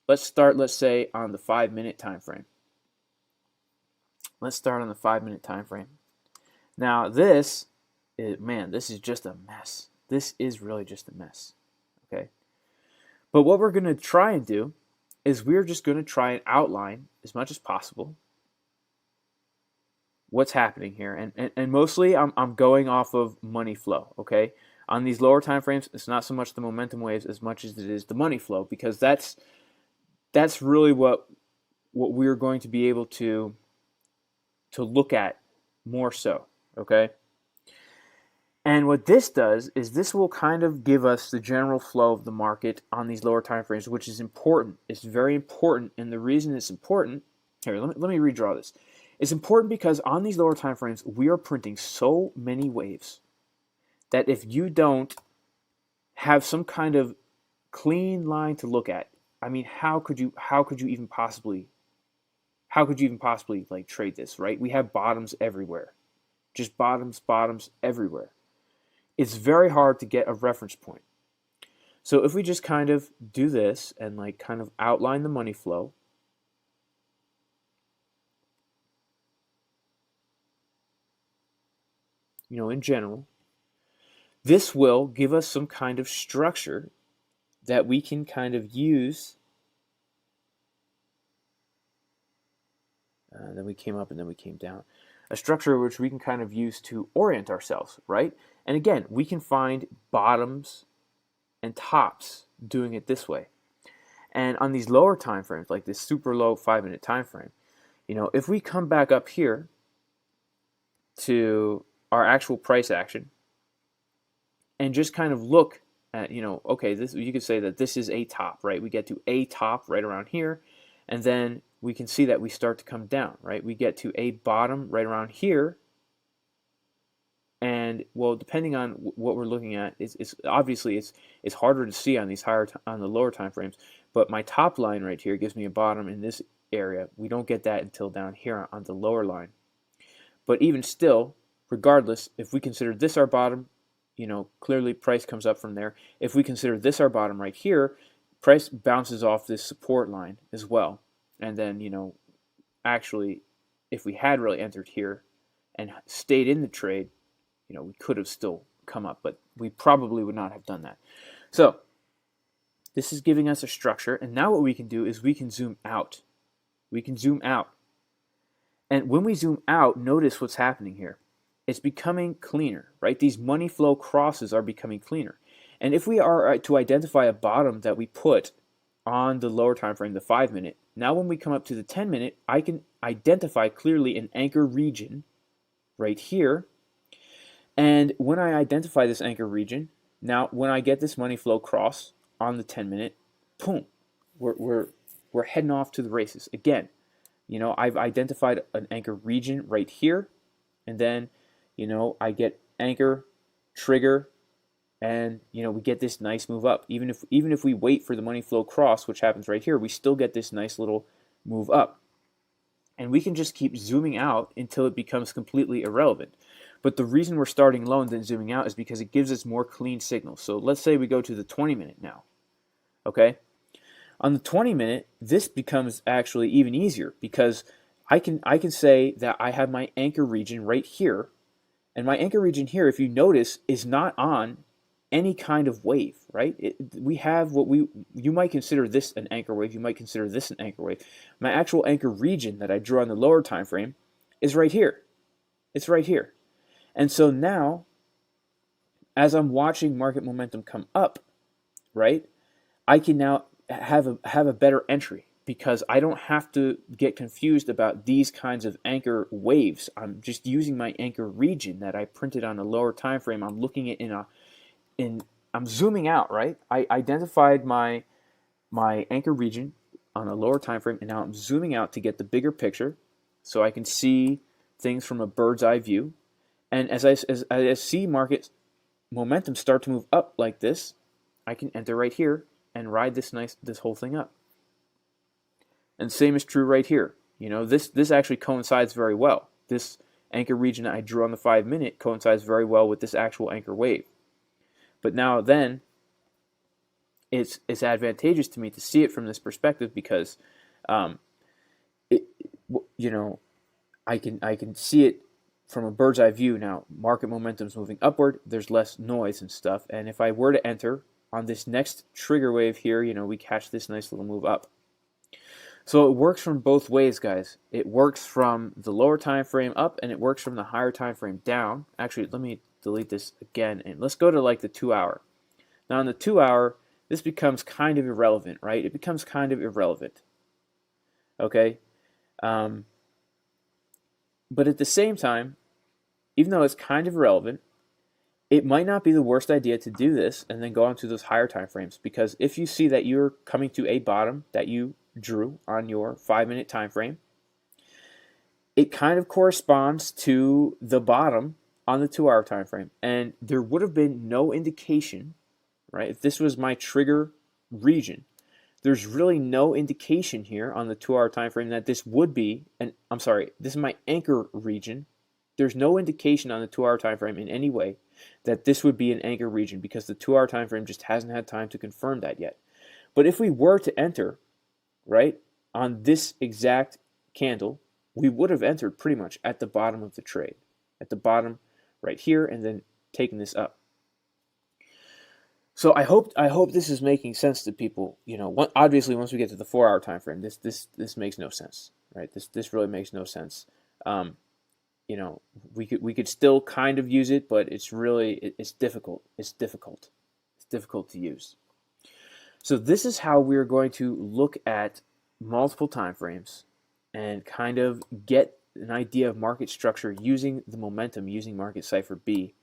let's start, let's say, on the 5-minute time frame. Let's start on the 5-minute time frame. Now this is just a mess. This is really just a mess. Okay, but what we're going to try and do is we're just going to try and outline as much as possible what's happening here, and mostly I'm going off of money flow. Okay, on these lower time frames, it's not so much the momentum waves as much as it is the money flow, because that's really what we're going to be able to look at more so. Okay, and what this does is this will kind of give us the general flow of the market on these lower time frames, which is important. It's very important, and the reason it's important here, let me redraw this. It's important because on these lower time frames, we are printing so many waves that if you don't have some kind of clean line to look at, I mean, how could you even possibly like trade this, right? We have bottoms everywhere, just bottoms everywhere. It's very hard to get a reference point. So if we just kind of do this and like kind of outline the money flow, in general, this will give us some kind of structure that we can kind of use. Then we came up and then we came down. A structure which we can kind of use to orient ourselves, right? And again, we can find bottoms and tops doing it this way. And on these lower time frames, like this super low 5-minute time frame, if we come back up here to our actual price action and just kind of look at, okay, you could say that this is a top, right? We get to a top right around here, and then we can see that we start to come down, right? We get to a bottom right around here, and well, depending on what we're looking at, it's obviously it's harder to see on these on the lower time frames. But my top line right here gives me a bottom in this area. We don't get that until down here on the lower line. But even still, regardless, if we consider this our bottom, clearly price comes up from there. If we consider this our bottom right here, price bounces off this support line as well. And then, actually, if we had really entered here and stayed in the trade, we could have still come up, but we probably would not have done that. So this is giving us a structure, and now what we can do is we can zoom out. We can zoom out. And when we zoom out, notice what's happening here. It's becoming cleaner, right? These money flow crosses are becoming cleaner. And if we are to identify a bottom that we put on the lower time frame, the 5-minute, now when we come up to the 10-minute, I can identify clearly an anchor region right here. And when I identify this anchor region, now when I get this money flow cross on the 10-minute, boom, we're heading off to the races. Again, I've identified an anchor region right here, and then, I get anchor, trigger, and we get this nice move up. Even if we wait for the money flow cross, which happens right here, we still get this nice little move up. And we can just keep zooming out until it becomes completely irrelevant. But the reason we're starting low and then zooming out is because it gives us more clean signals. So let's say we go to the 20-minute now. Okay? On the 20-minute, this becomes actually even easier because I can say that I have my anchor region right here. And my anchor region here, if you notice, is not on any kind of wave, right? We have what you might consider this an anchor wave. You might consider this an anchor wave. My actual anchor region that I drew on the lower time frame is right here. It's right here. And so now, as I'm watching market momentum come up, right, I can now have a better entry because I don't have to get confused about these kinds of anchor waves. I'm just using my anchor region that I printed on a lower time frame. I'm looking at I'm zooming out, right? I identified my anchor region on a lower time frame, and now I'm zooming out to get the bigger picture so I can see things from a bird's eye view. And as I see market momentum start to move up like this, I can enter right here and ride this whole thing up. And same is true right here. This actually coincides very well. This anchor region that I drew on the 5-minute coincides very well with this actual anchor wave. But now then, it's advantageous to me to see it from this perspective because, I can see it from a bird's eye view. Now, market momentum's moving upward. There's less noise and stuff. And if I were to enter on this next trigger wave here, we catch this nice little move up. So it works from both ways, guys. It works from the lower time frame up, and it works from the higher time frame down. Actually, let me delete this again, and let's go to like the 2 hour. Now, in the 2 hour, this becomes kind of irrelevant, right? It becomes kind of irrelevant. Okay? But at the same time, even though it's kind of irrelevant, it might not be the worst idea to do this and then go on to those higher time frames, because if you see that you're coming to a bottom that you drew on your 5-minute time frame, it kind of corresponds to the bottom on the 2 hour time frame, and there would have been no indication, right? If this was my trigger region, there's really no indication here on the 2 hour time frame that this would be this is my anchor region. There's no indication on the 2 hour time frame in any way that this would be an anchor region, because the 2 hour time frame just hasn't had time to confirm that yet. But if we were to enter, right, on this exact candle, we would have entered pretty much at the bottom of the trade, at the bottom right here, and then taking this up. So I hope this is making sense to people. Obviously, once we get to the 4 hour time frame, this makes no sense, right? This really makes no sense. We could still kind of use it, but it's difficult. It's difficult to use. So this is how we're going to look at multiple time frames and kind of get an idea of market structure using the momentum, using market Cipher B.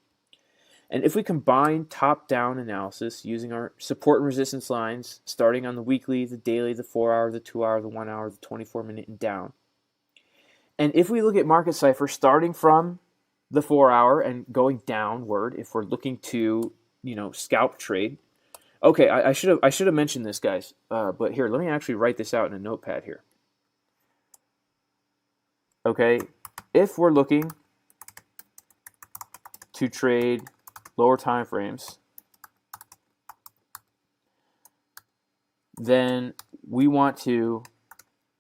And if we combine top-down analysis using our support and resistance lines, starting on the weekly, the daily, the 4 hour, the 2 hour, the 1 hour, the 24-minute, and down. And if we look at market Cipher starting from the 4 hour and going downward, if we're looking to, scalp trade. Okay, I should have mentioned this, guys. But here, let me actually write this out in a notepad here. Okay, if we're looking to trade lower time frames, then we want to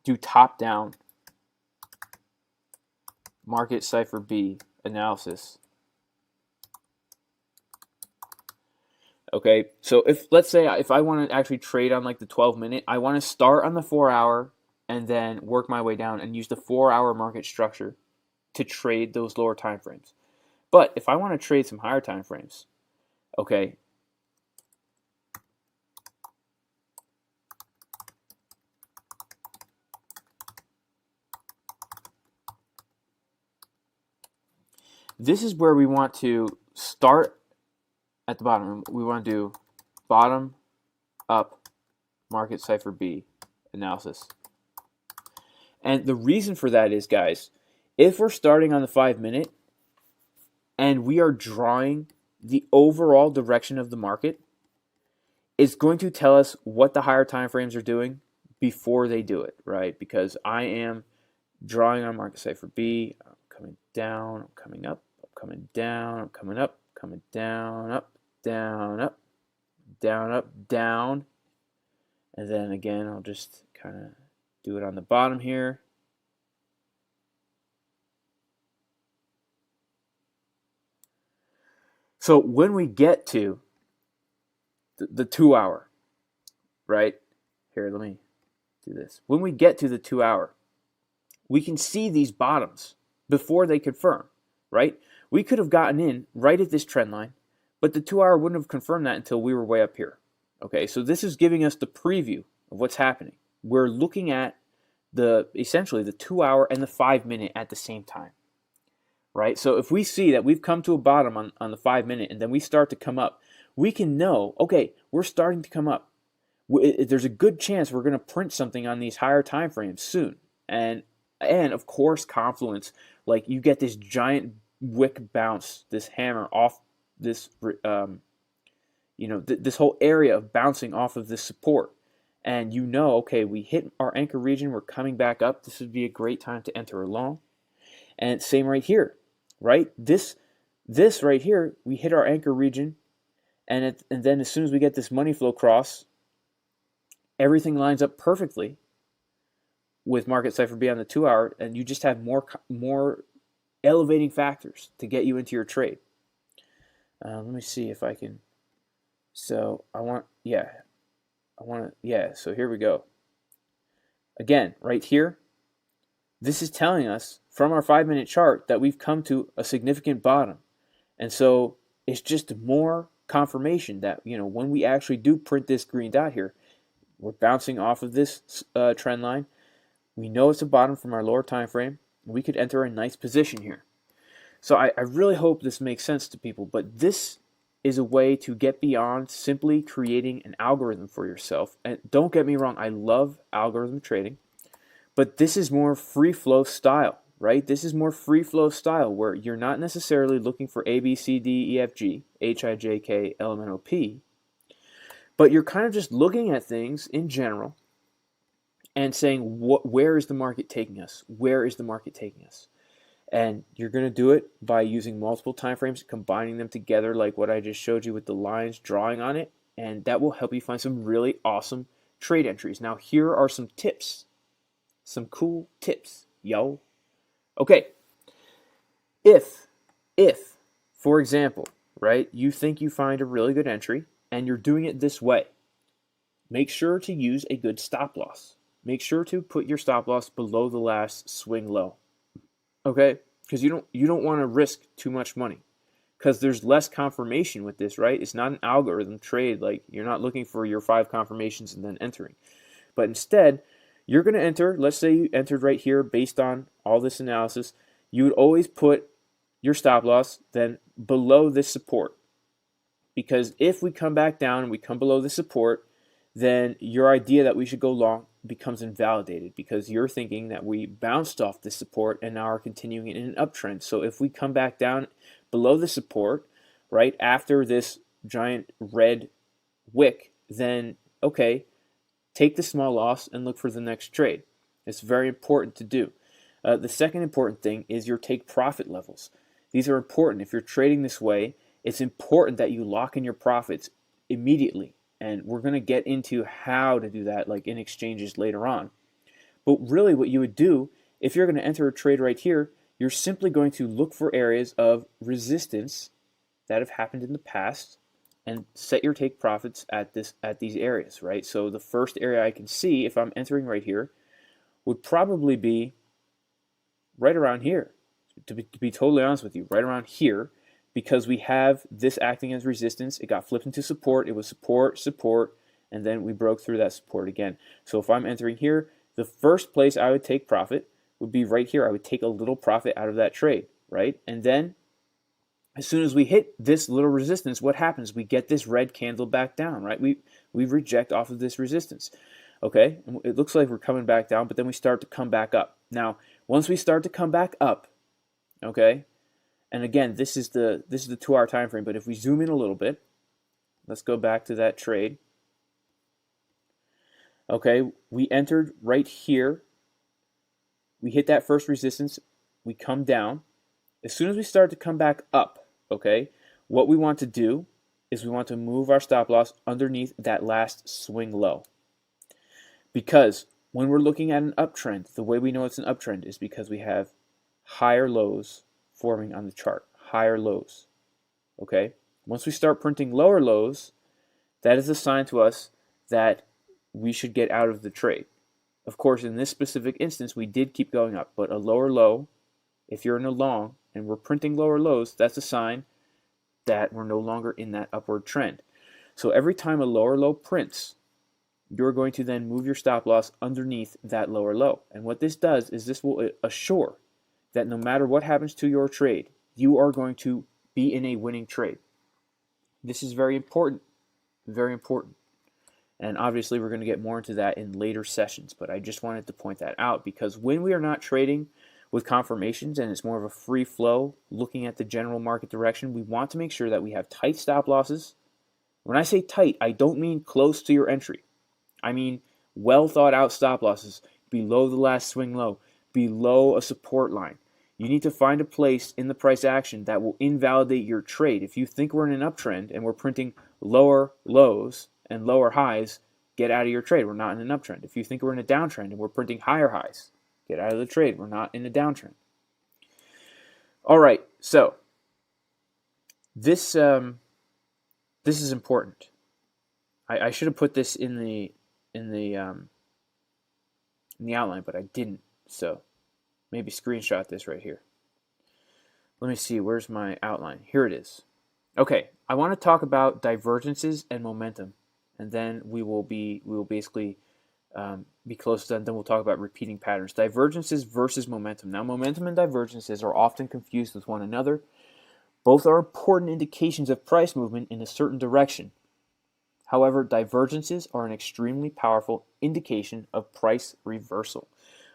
do top-down market Cipher B analysis. Okay, so let's say if I want to actually trade on like the 12-minute, I want to start on the 4 hour and then work my way down and use the 4 hour market structure to trade those lower time frames. But if I want to trade some higher time frames, okay, this is where we want to start at the bottom. We want to do bottom up market Cipher B analysis. And the reason for that is, guys, if we're starting on the 5-minute and we are drawing the overall direction of the market, it's going to tell us what the higher time frames are doing before they do it, right? Because I am drawing on market Cipher B. I'm coming down, I'm coming up, I'm coming down, I'm coming up, coming down, up, down, up, down, up, down. And then again, I'll just kind of do it on the bottom here. So when we get to the 2 hour, right? Here, let me do this. When we get to the 2 hour, we can see these bottoms before they confirm, right? We could have gotten in right at this trend line, but the 2-hour wouldn't have confirmed that until we were way up here. Okay, so this is giving us the preview of what's happening. We're looking at essentially the 2-hour and the 5-minute at the same time, right? So if we see that we've come to a bottom on the 5-minute and then we start to come up, we can know, okay, we're starting to come up. There's a good chance we're going to print something on these higher time frames soon. And of course, confluence, like you get this giant wick bounce, this hammer off this, this whole area of bouncing off of this support. And okay, we hit our anchor region, we're coming back up. This would be a great time to enter a long. And same right here, right? This right here, we hit our anchor region, and then as soon as we get this money flow cross, everything lines up perfectly with market Cipher B on the 2-hour, and you just have more elevating factors to get you into your trade. Let me see if I can. So so here we go. Again, right here, this is telling us from our 5-minute chart that we've come to a significant bottom. And so it's just more confirmation that, when we actually do print this green dot here, we're bouncing off of this trend line. We know it's a bottom from our lower time frame. We could enter a nice position here. So I really hope this makes sense to people, but this is a way to get beyond simply creating an algorithm for yourself. And don't get me wrong, I love algorithm trading, but this is more free flow style, right? This is more free flow style where you're not necessarily looking for A, B, C, D, E, F, G, H, I, J, K, L, M, N, O, P, but you're kind of just looking at things in general and saying, where is the market taking us? Where is the market taking us? And you're going to do it by using multiple time frames, combining them together like what I just showed you with the lines, drawing on it, and that will help you find some really awesome trade entries. Now, here are some tips, some cool tips, yo. Okay, if, for example, right, you think you find a really good entry and you're doing it this way, make sure to use a good stop loss. Make sure to put your stop loss below the last swing low. Okay, because you don't want to risk too much money, because there's less confirmation with this, right? It's not an algorithm trade. Like, you're not looking for your 5 confirmations and then entering, but instead you're going to enter. Let's say you entered right here based on all this analysis. You would always put your stop loss then below this support, because if we come back down and we come below the support, then your idea that we should go long becomes invalidated, because you're thinking that we bounced off this support and now are continuing in an uptrend. So if we come back down below the support, right, after this giant red wick, then okay, take the small loss and look for the next trade. It's very important to do. The second important thing is your take profit levels. These are important. If you're trading this way, it's important that you lock in your profits immediately. And we're going to get into how to do that, like in exchanges later on. But really what you would do, if you're going to enter a trade right here, you're simply going to look for areas of resistance that have happened in the past and set your take profits at these areas, right? So the first area I can see, if I'm entering right here, would probably be right around here. To be totally honest with you, right around here, because we have this acting as resistance. It got flipped into support. It was support, and then we broke through that support again. So if I'm entering here, the first place I would take profit would be right here. I would take a little profit out of that trade, right? And then as soon as we hit this little resistance, what happens? We get this red candle back down, right? We reject off of this resistance. Okay, it looks like we're coming back down, but then we start to come back up. Now, once we start to come back up, okay, and again, this is the 2-hour time frame, but if we zoom in a little bit, let's go back to that trade. Okay, we entered right here. We hit that first resistance. We come down. As soon as we start to come back up, okay, what we want to do is we want to move our stop loss underneath that last swing low. Because when we're looking at an uptrend, the way we know it's an uptrend is because we have higher lows forming on the chart, higher lows. Okay? Once we start printing lower lows, that is a sign to us that we should get out of the trade. Of course, in this specific instance, we did keep going up, but a lower low, if you're in a long, and we're printing lower lows, that's a sign that we're no longer in that upward trend. So every time a lower low prints, you're going to then move your stop loss underneath that lower low. And what this does is this will assure that no matter what happens to your trade, you are going to be in a winning trade. This is very important, very important. And obviously we're going to get more into that in later sessions, but I just wanted to point that out because when we are not trading with confirmations and it's more of a free flow looking at the general market direction, we want to make sure that we have tight stop losses. When I say tight, I don't mean close to your entry. I mean well thought out stop losses below the last swing low, below a support line. You need to find a place in the price action that will invalidate your trade. If you think we're in an uptrend and we're printing lower lows and lower highs, get out of your trade. We're not in an uptrend. If you think we're in a downtrend and we're printing higher highs, get out of the trade. We're not in a downtrend. All right, so this is important. I should have put this in the outline, but I didn't. So maybe screenshot this right here. Let me see. Where's my outline? Here it is. Okay, I want to talk about divergences and momentum, and then we will basically be close to that. And then we'll talk about repeating patterns. Divergences versus momentum. Now, momentum and divergences are often confused with one another. Both are important indications of price movement in a certain direction. However, divergences are an extremely powerful indication of price reversal.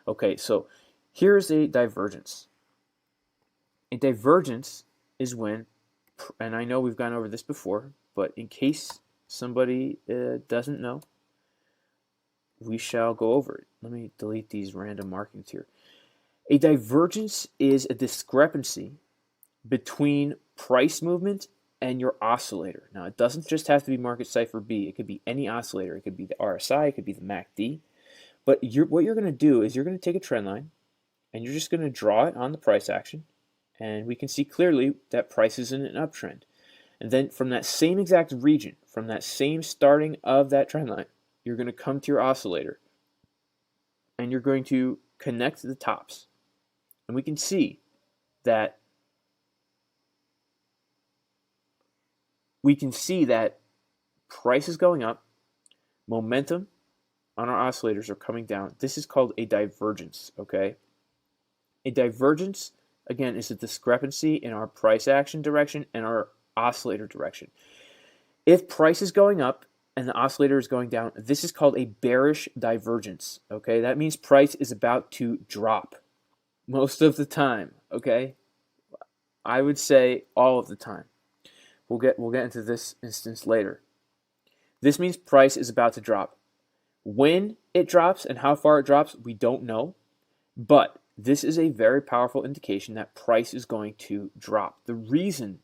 Okay, so here's a divergence. A divergence is when, and I know we've gone over this before, but in case somebody doesn't know, we shall go over it. Let me delete these random markings here. A divergence is a discrepancy between price movement and your oscillator. Now, it doesn't just have to be market Cipher B. It could be any oscillator. It could be the RSI. It could be the MACD. But what you're going to do is you're going to take a trend line, and you're just going to draw it on the price action, and we can see clearly that price is in an uptrend. And then from that same exact region, from that same starting of that trend line, you're going to come to your oscillator, and you're going to connect the tops. And we can see that price is going up, momentum on our oscillators are coming down. This is called a divergence, okay? A divergence, again, is a discrepancy in our price action direction and our oscillator direction. If price is going up and the oscillator is going down, this is called a bearish divergence, okay? That means price is about to drop most of the time, okay? I would say all of the time. We'll get into this instance later. This means price is about to drop. When it drops and how far it drops, we don't know. But this is a very powerful indication that price is going to drop. The reason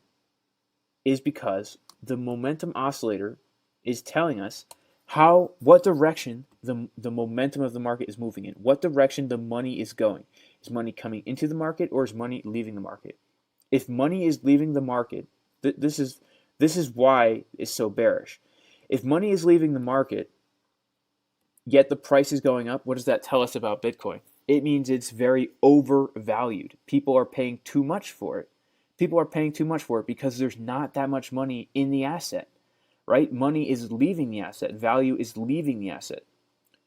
is because the momentum oscillator is telling us what direction the momentum of the market is moving in, what direction the money is going. Is money coming into the market or is money leaving the market? If money is leaving the market, this is why it's so bearish. If money is leaving the market, yet the price is going up, what does that tell us about Bitcoin? It means it's very overvalued. People are paying too much for it. People are paying too much for it because there's not that much money in the asset, right? Money is leaving the asset. Value is leaving the asset.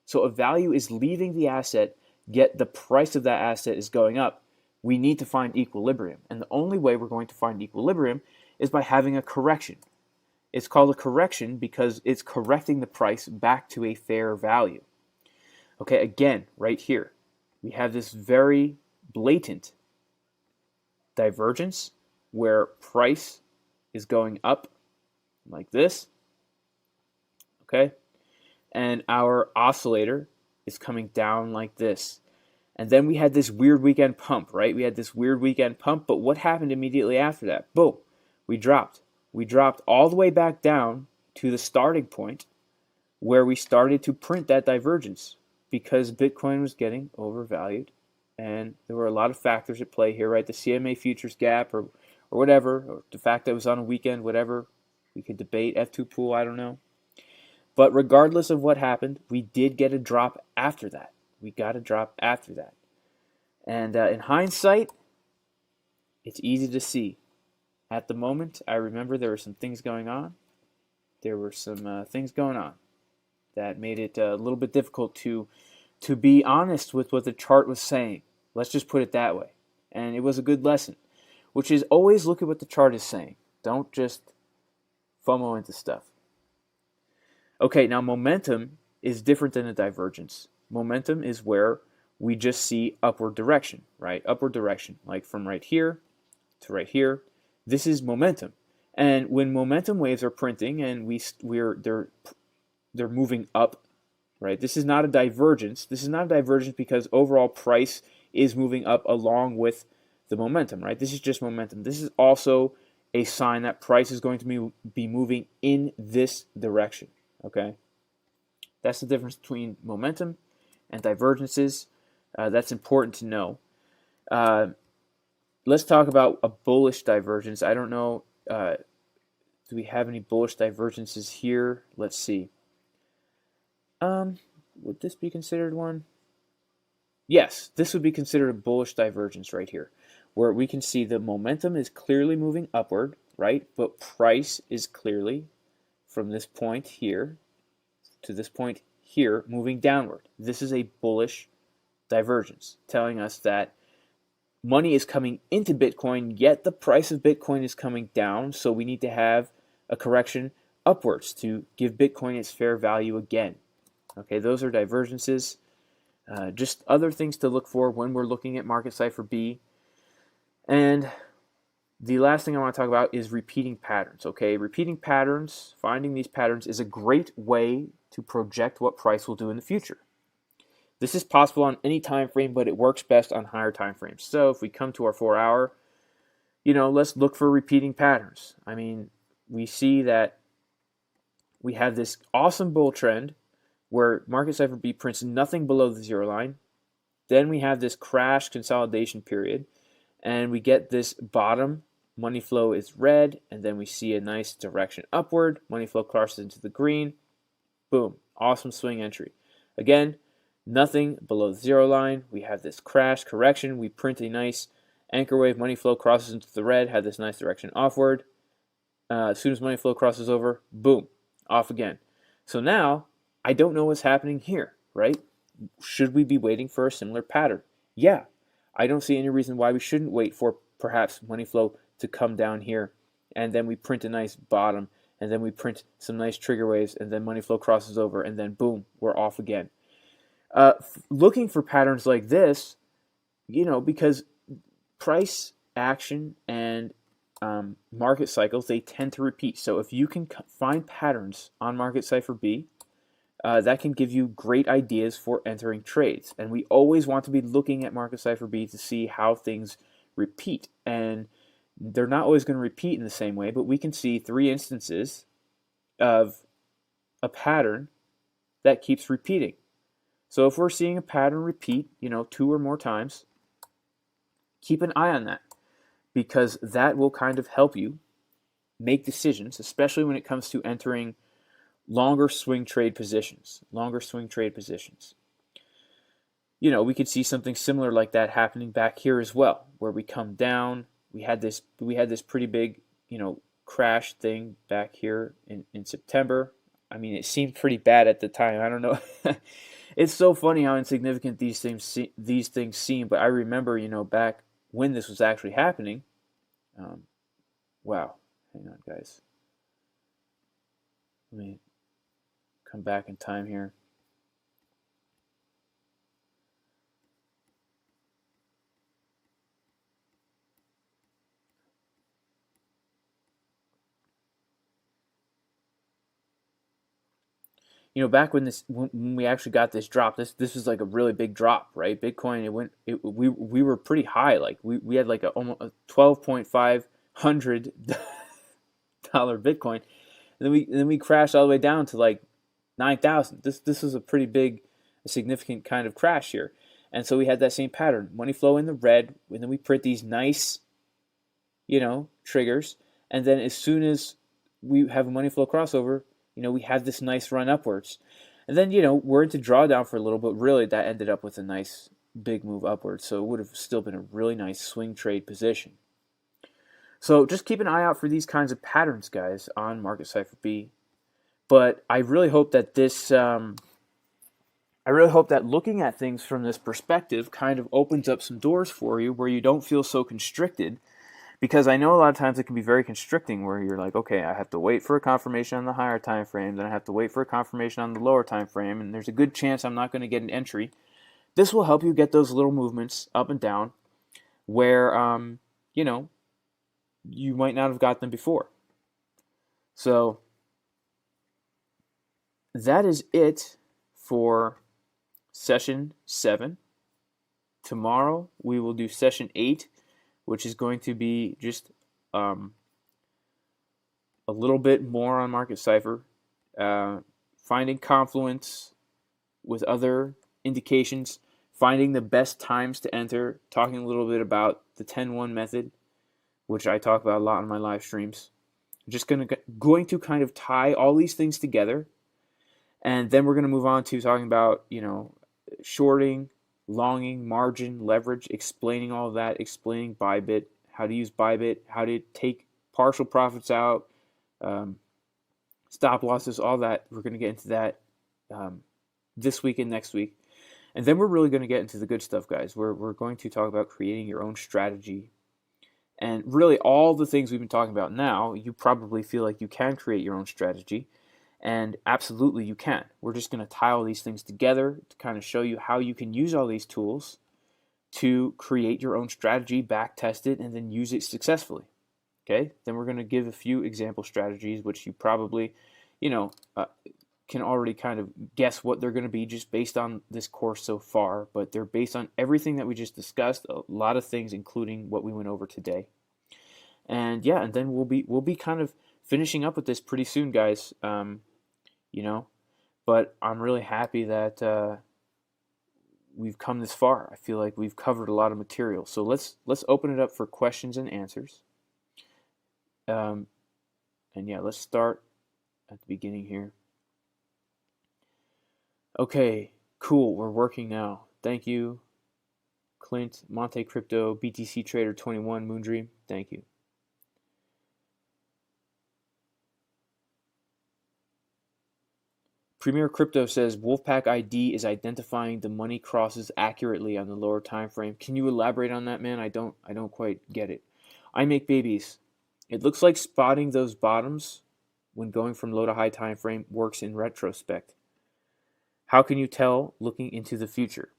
So if value is leaving the asset, yet the price of that asset is going up, we need to find equilibrium. And the only way we're going to find equilibrium is by having a correction. It's called a correction because it's correcting the price back to a fair value. Okay, again, right here, we have this very blatant divergence where price is going up like this, okay? And our oscillator is coming down like this. And then we had this weird weekend pump, right? We had this weird weekend pump, but what happened immediately after that? Boom, we dropped. We dropped all the way back down to the starting point where we started to print that divergence because Bitcoin was getting overvalued. And there were a lot of factors at play here, right? The CMA futures gap or whatever, or the fact that it was on a weekend, whatever. We could debate F2 pool, I don't know. But regardless of what happened, we did get a drop after that. We got a drop after that. And in hindsight, It's easy to see. At the moment, I remember there were some things going on. There were some things going on that made it a little bit difficult to be honest with what the chart was saying. Let's just put it that way. And it was a good lesson, which is always look at what the chart is saying. Don't just FOMO into stuff. Okay, now momentum is different than a divergence. Momentum is where we just see upward direction, right? Upward direction, like from right here to right here. This is momentum. And when momentum waves are printing and they're moving up, right? This is not a divergence. This is not a divergence because overall price is moving up along with the momentum, right? This is just momentum. This is also a sign that price is going to be moving in this direction, okay? That's the difference between momentum and divergences. That's important to know. Let's talk about a bullish divergence. I don't know, do we have any bullish divergences here? Let's see. Would this be considered one? Yes, this would be considered a bullish divergence right here, where we can see the momentum is clearly moving upward, right? But price is clearly from this point here to this point here moving downward. This is a bullish divergence, telling us that money is coming into Bitcoin, yet the price of Bitcoin is coming down, so we need to have a correction upwards to give Bitcoin its fair value again. Okay, those are divergences. Just other things to look for when we're looking at Market Cipher B. And the last thing I want to talk about is repeating patterns. Okay, repeating patterns, finding these patterns is a great way to project what price will do in the future. This is possible on any time frame, but it works best on higher time frames. So if we come to our 4 hour, let's look for repeating patterns. I mean, we see that we have this awesome bull trend where Market Cipher B prints nothing below the zero line. Then we have this crash consolidation period, and we get this bottom. Money flow is red, and then we see a nice direction upward. Money flow crosses into the green. Boom. Awesome swing entry. Again, nothing below the zero line. We have this crash correction. We print a nice anchor wave. Money flow crosses into the red. Had this nice direction offward. As soon as money flow crosses over, boom, off again. So now, I don't know what's happening here, right? Should we be waiting for a similar pattern? Yeah. I don't see any reason why we shouldn't wait for perhaps money flow to come down here, and then we print a nice bottom, and then we print some nice trigger waves, and then money flow crosses over, and then boom, we're off again. Looking for patterns like this, because price action and market cycles, they tend to repeat. So if you can find patterns on Market Cipher B, that can give you great ideas for entering trades. And we always want to be looking at Market Cipher B to see how things repeat. And they're not always going to repeat in the same way, but we can see 3 instances of a pattern that keeps repeating. So if we're seeing a pattern repeat, 2 or more times, keep an eye on that, because that will kind of help you make decisions, especially when it comes to entering longer swing trade positions. We could see something similar like that happening back here as well, where we come down. We had this pretty big, crash thing back here in September. I mean, it seemed pretty bad at the time. I don't know. It's so funny how insignificant these things seem. But I remember, back when this was actually happening. Wow. Hang on, guys. Let me come back in time here. Back when we actually got this drop, this was like a really big drop, right? Bitcoin, we were pretty high, like we had like almost a $12,500 Bitcoin, and then we crashed all the way down to like 9,000. This was a pretty big, significant kind of crash here, and so we had that same pattern: money flow in the red, and then we print these nice, triggers, and then as soon as we have a money flow crossover, we had this nice run upwards. And then, we're into drawdown for a little, but really that ended up with a nice big move upwards. So it would have still been a really nice swing trade position. So just keep an eye out for these kinds of patterns, guys, on Market Cipher B. But I really hope that I really hope that looking at things from this perspective kind of opens up some doors for you where you don't feel so constricted. Because I know a lot of times it can be very constricting where you're like, okay, I have to wait for a confirmation on the higher time frame, then I have to wait for a confirmation on the lower time frame, and there's a good chance I'm not going to get an entry. This will help you get those little movements up and down where, you know, you might not have got them before. So that is it for session 7. Tomorrow we will do session 8, which is going to be just a little bit more on Market Cipher, finding confluence with other indications, finding the best times to enter, talking a little bit about the 10-1 method, which I talk about a lot in my live streams. I'm just going to kind of tie all these things together, and then we're going to move on to talking about, shorting, longing, margin, leverage, explaining all of that, explaining Bybit, how to use Bybit, how to take partial profits out, stop losses, all that. We're going to get into that this week and next week. And then we're really going to get into the good stuff, guys. We're going to talk about creating your own strategy. And really all the things we've been talking about now, you probably feel like you can create your own strategy. And absolutely you can. We're just going to tie all these things together to kind of show you how you can use all these tools to create your own strategy, back test it, and then use it successfully. Okay? Then we're going to give a few example strategies, which you probably, can already kind of guess what they're going to be just based on this course so far, but they're based on everything that we just discussed, a lot of things, including what we went over today. And yeah, and then we'll be kind of finishing up with this pretty soon, guys. But I'm really happy that we've come this far. I feel like we've covered a lot of material. So let's open it up for questions and answers. And yeah, let's start at the beginning here. Okay, cool. We're working now. Thank you, Clint, Monte Crypto, BTC Trader 21, Moondream. Thank you. Premier Crypto says Wolfpack ID is identifying the money crosses accurately on the lower time frame. Can you elaborate on that, man? I don't quite get it. I make babies. It looks like spotting those bottoms when going from low to high time frame works in retrospect. How can you tell looking into the future?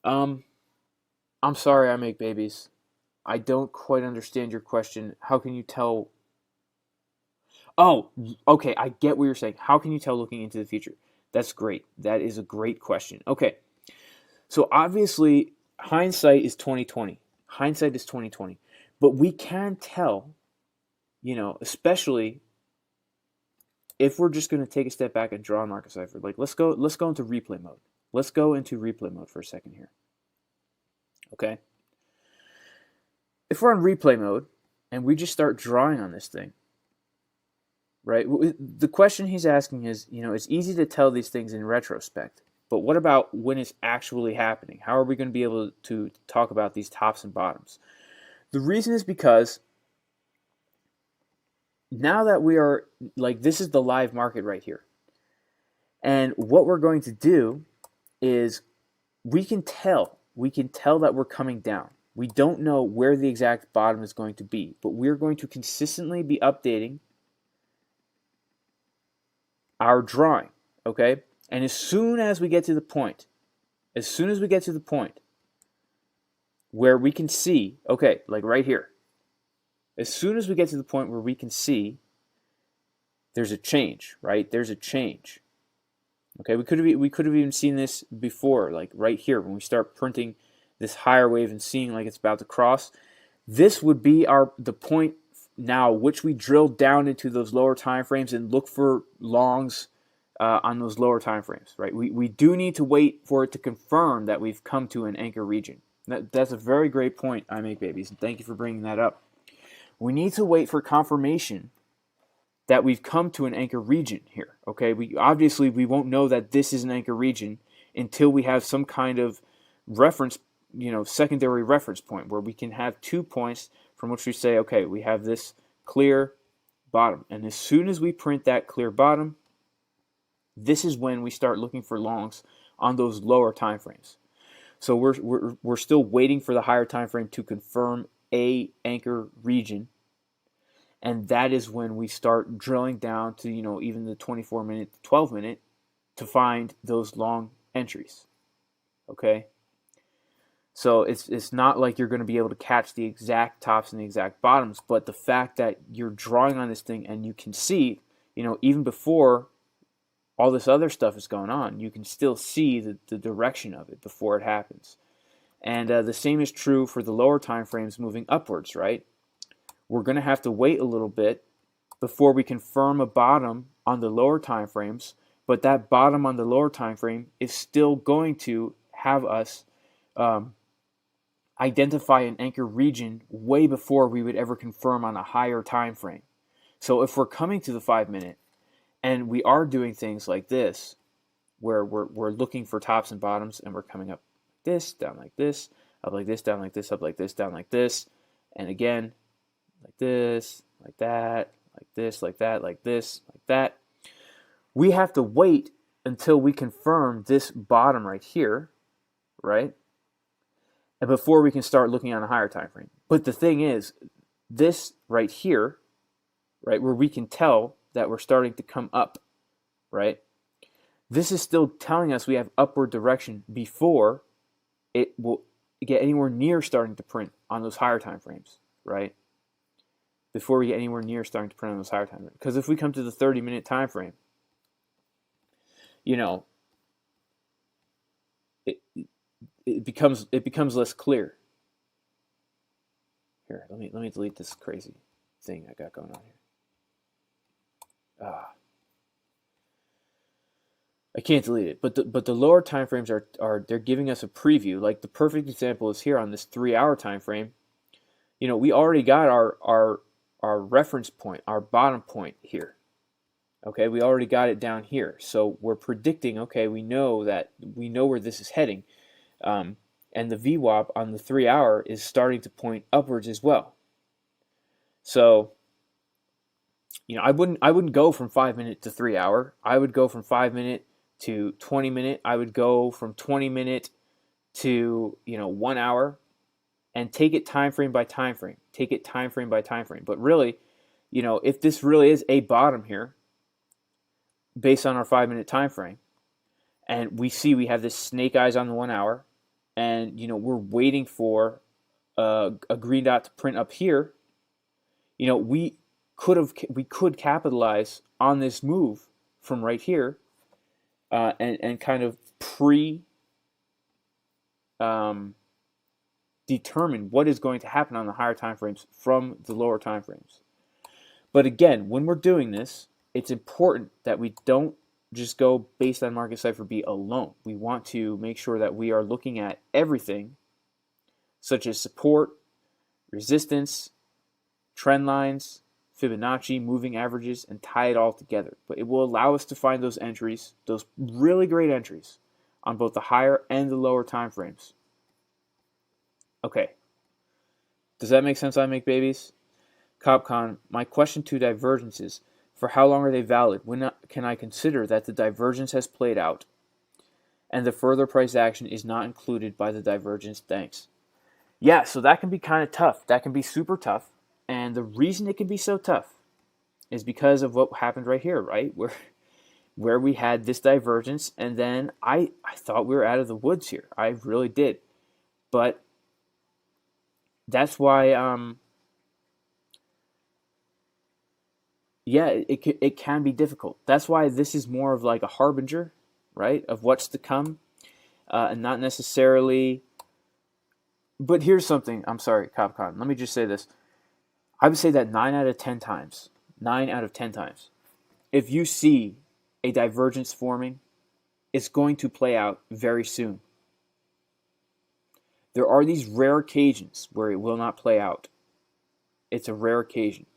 I'm sorry, I make babies. I don't quite understand your question. How can you tell? Oh, okay, I get what you're saying. How can you tell looking into the future? That's great. That is a great question. Okay. So obviously hindsight is 2020. Hindsight is 2020. But we can tell, especially if we're just going to take a step back and draw on Market Cipher. Like let's go into replay mode. Let's go into replay mode for a second here. Okay? If we're on replay mode and we just start drawing on this thing, right? The question he's asking is, it's easy to tell these things in retrospect, but what about when it's actually happening? How are we going to be able to talk about these tops and bottoms? The reason is because now that we are, this is the live market right here. And what we're going to do is we can tell that we're coming down. We don't know where the exact bottom is going to be, but we're going to consistently be updating our drawing, okay? And as soon as we get to the point where we can see, okay, like right here, as soon as we get to the point where we can see there's a change, right? There's a change. Okay, we could have even seen this before, like right here when we start printing this higher wave and seeing like it's about to cross. This would be the point now which we drill down into those lower time frames and look for longs on those lower time frames, right? We do need to wait for it to confirm that we've come to an anchor region. That's a very great point, I make babies, and thank you for bringing that up. We need to wait for confirmation that we've come to an anchor region here, okay? We won't know that this is an anchor region until we have some kind of reference, secondary reference point where we can have 2 points from which we say, okay, we have this clear bottom. And as soon as we print that clear bottom, this is when we start looking for longs on those lower time frames. So we're still waiting for the higher time frame to confirm a anchor region, and that is when we start drilling down to even the 24-minute, 12-minute to find those long entries. Okay, so it's not like you're going to be able to catch the exact tops and the exact bottoms, but the fact that you're drawing on this thing and you can see, even before all this other stuff is going on, you can still see the direction of it before it happens. And the same is true for the lower time frames moving upwards, right? We're going to have to wait a little bit before we confirm a bottom on the lower time frames, but that bottom on the lower time frame is still going to have us identify an anchor region way before we would ever confirm on a higher time frame. So if we're coming to the 5-minute and we are doing things like this, where we're looking for tops and bottoms, and we're coming up like this, down like this, up like this, down like this, up like this, down like this, and again, like this, like that, like this, like that, like this, like that. We have to wait until we confirm this bottom right here, right? And before we can start looking on a higher time frame. But the thing is, this right here, right, where we can tell that we're starting to come up, right? This is still telling us we have upward direction before it will get anywhere near starting to print on those higher time frames, right? Before we get anywhere near starting to print on those higher time frames. Because if we come to the 30-minute time frame, it becomes less clear. Here, let me delete this crazy thing I got going on here. I can't delete it, but the lower time frames are they're giving us a preview. Like the perfect example is here on this 3-hour time frame. We already got our reference point, our bottom point here. Okay, we already got it down here, so we're predicting. Okay, we know where this is heading, and the VWAP on the 3-hour is starting to point upwards as well. So, I wouldn't go from 5-minute to 3-hour. I would go from 5-minute to 20-minute. I would go from 20-minute to 1 hour, and take it time frame by time frame. Take it time frame by time frame. But really, if this really is a bottom here, based on our 5-minute time frame, and we see we have this snake eyes on the 1 hour, and we're waiting for a green dot to print up here, we could capitalize on this move from right here, and kind of determine what is going to happen on the higher time frames from the lower time frames. But again, when we're doing this, it's important that we don't just go based on Market Cipher B alone. We want to make sure that we are looking at everything, such as support, resistance, trend lines, Fibonacci, moving averages, and tie it all together. But it will allow us to find those entries, those really great entries, on both the higher and the lower time frames. Okay. Does that make sense, I Make Babies? CopCon, my question to divergences: for how long are they valid? When can I consider that the divergence has played out and the further price action is not included by the divergence? Thanks. Yeah, so that can be kind of tough. That can be super tough. And the reason it can be so tough is because of what happened right here, right? Where we had this divergence, and then I thought we were out of the woods here. I really did. But that's why, it can be difficult. That's why this is more of like a harbinger, right, of what's to come, and not necessarily. But here's something. I'm sorry, CopCon. Let me just say this. I would say that 9 out of 10 times, if you see a divergence forming, it's going to play out very soon. There are these rare occasions where it will not play out. It's a rare occasion.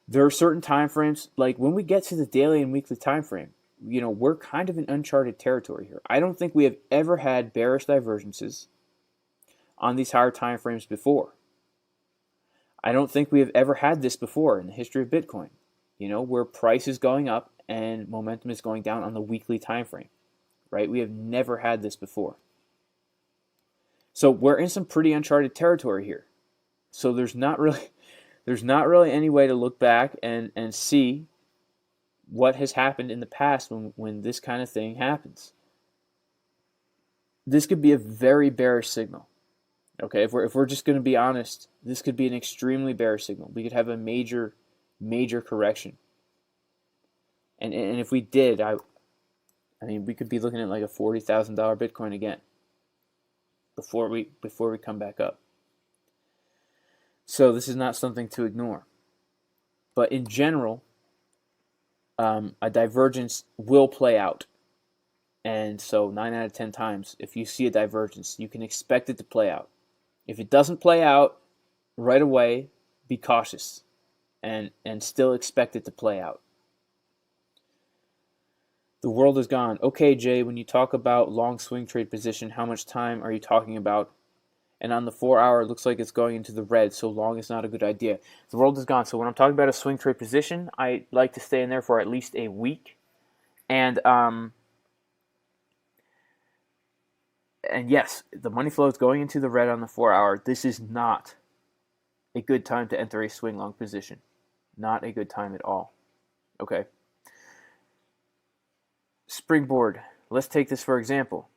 There are certain time frames, like when we get to the daily and weekly time frame, we're kind of in uncharted territory here. I don't think we have ever had bearish divergences on these higher time frames before. I don't think we have ever had this before in the history of Bitcoin, where price is going up and momentum is going down on the weekly time frame, right? We have never had this before. So we're in some pretty uncharted territory here. So there's not really any way to look back and see what has happened in the past when this kind of thing happens. This could be a very bearish signal. Okay, if we're just going to be honest, this could be an extremely bearish signal. We could have a major correction. And if we did, I mean, we could be looking at like a $40,000 Bitcoin again before we come back up. So this is not something to ignore. But in general, a divergence will play out. And so 9 out of 10 times, if you see a divergence, you can expect it to play out. If it doesn't play out right away, be cautious and still expect it to play out. The world is gone. Okay, Jay, when you talk about long swing trade position, how much time are you talking about? And on the 4 hour, it looks like it's going into the red, so long is not a good idea. The world is gone. So when I'm talking about a swing trade position, I like to stay in there for at least a week. And yes, the money flow is going into the red on the 4 hour. This is not a good time to enter a swing long position. Not a good time at all. Okay. Springboard. Let's take this for example.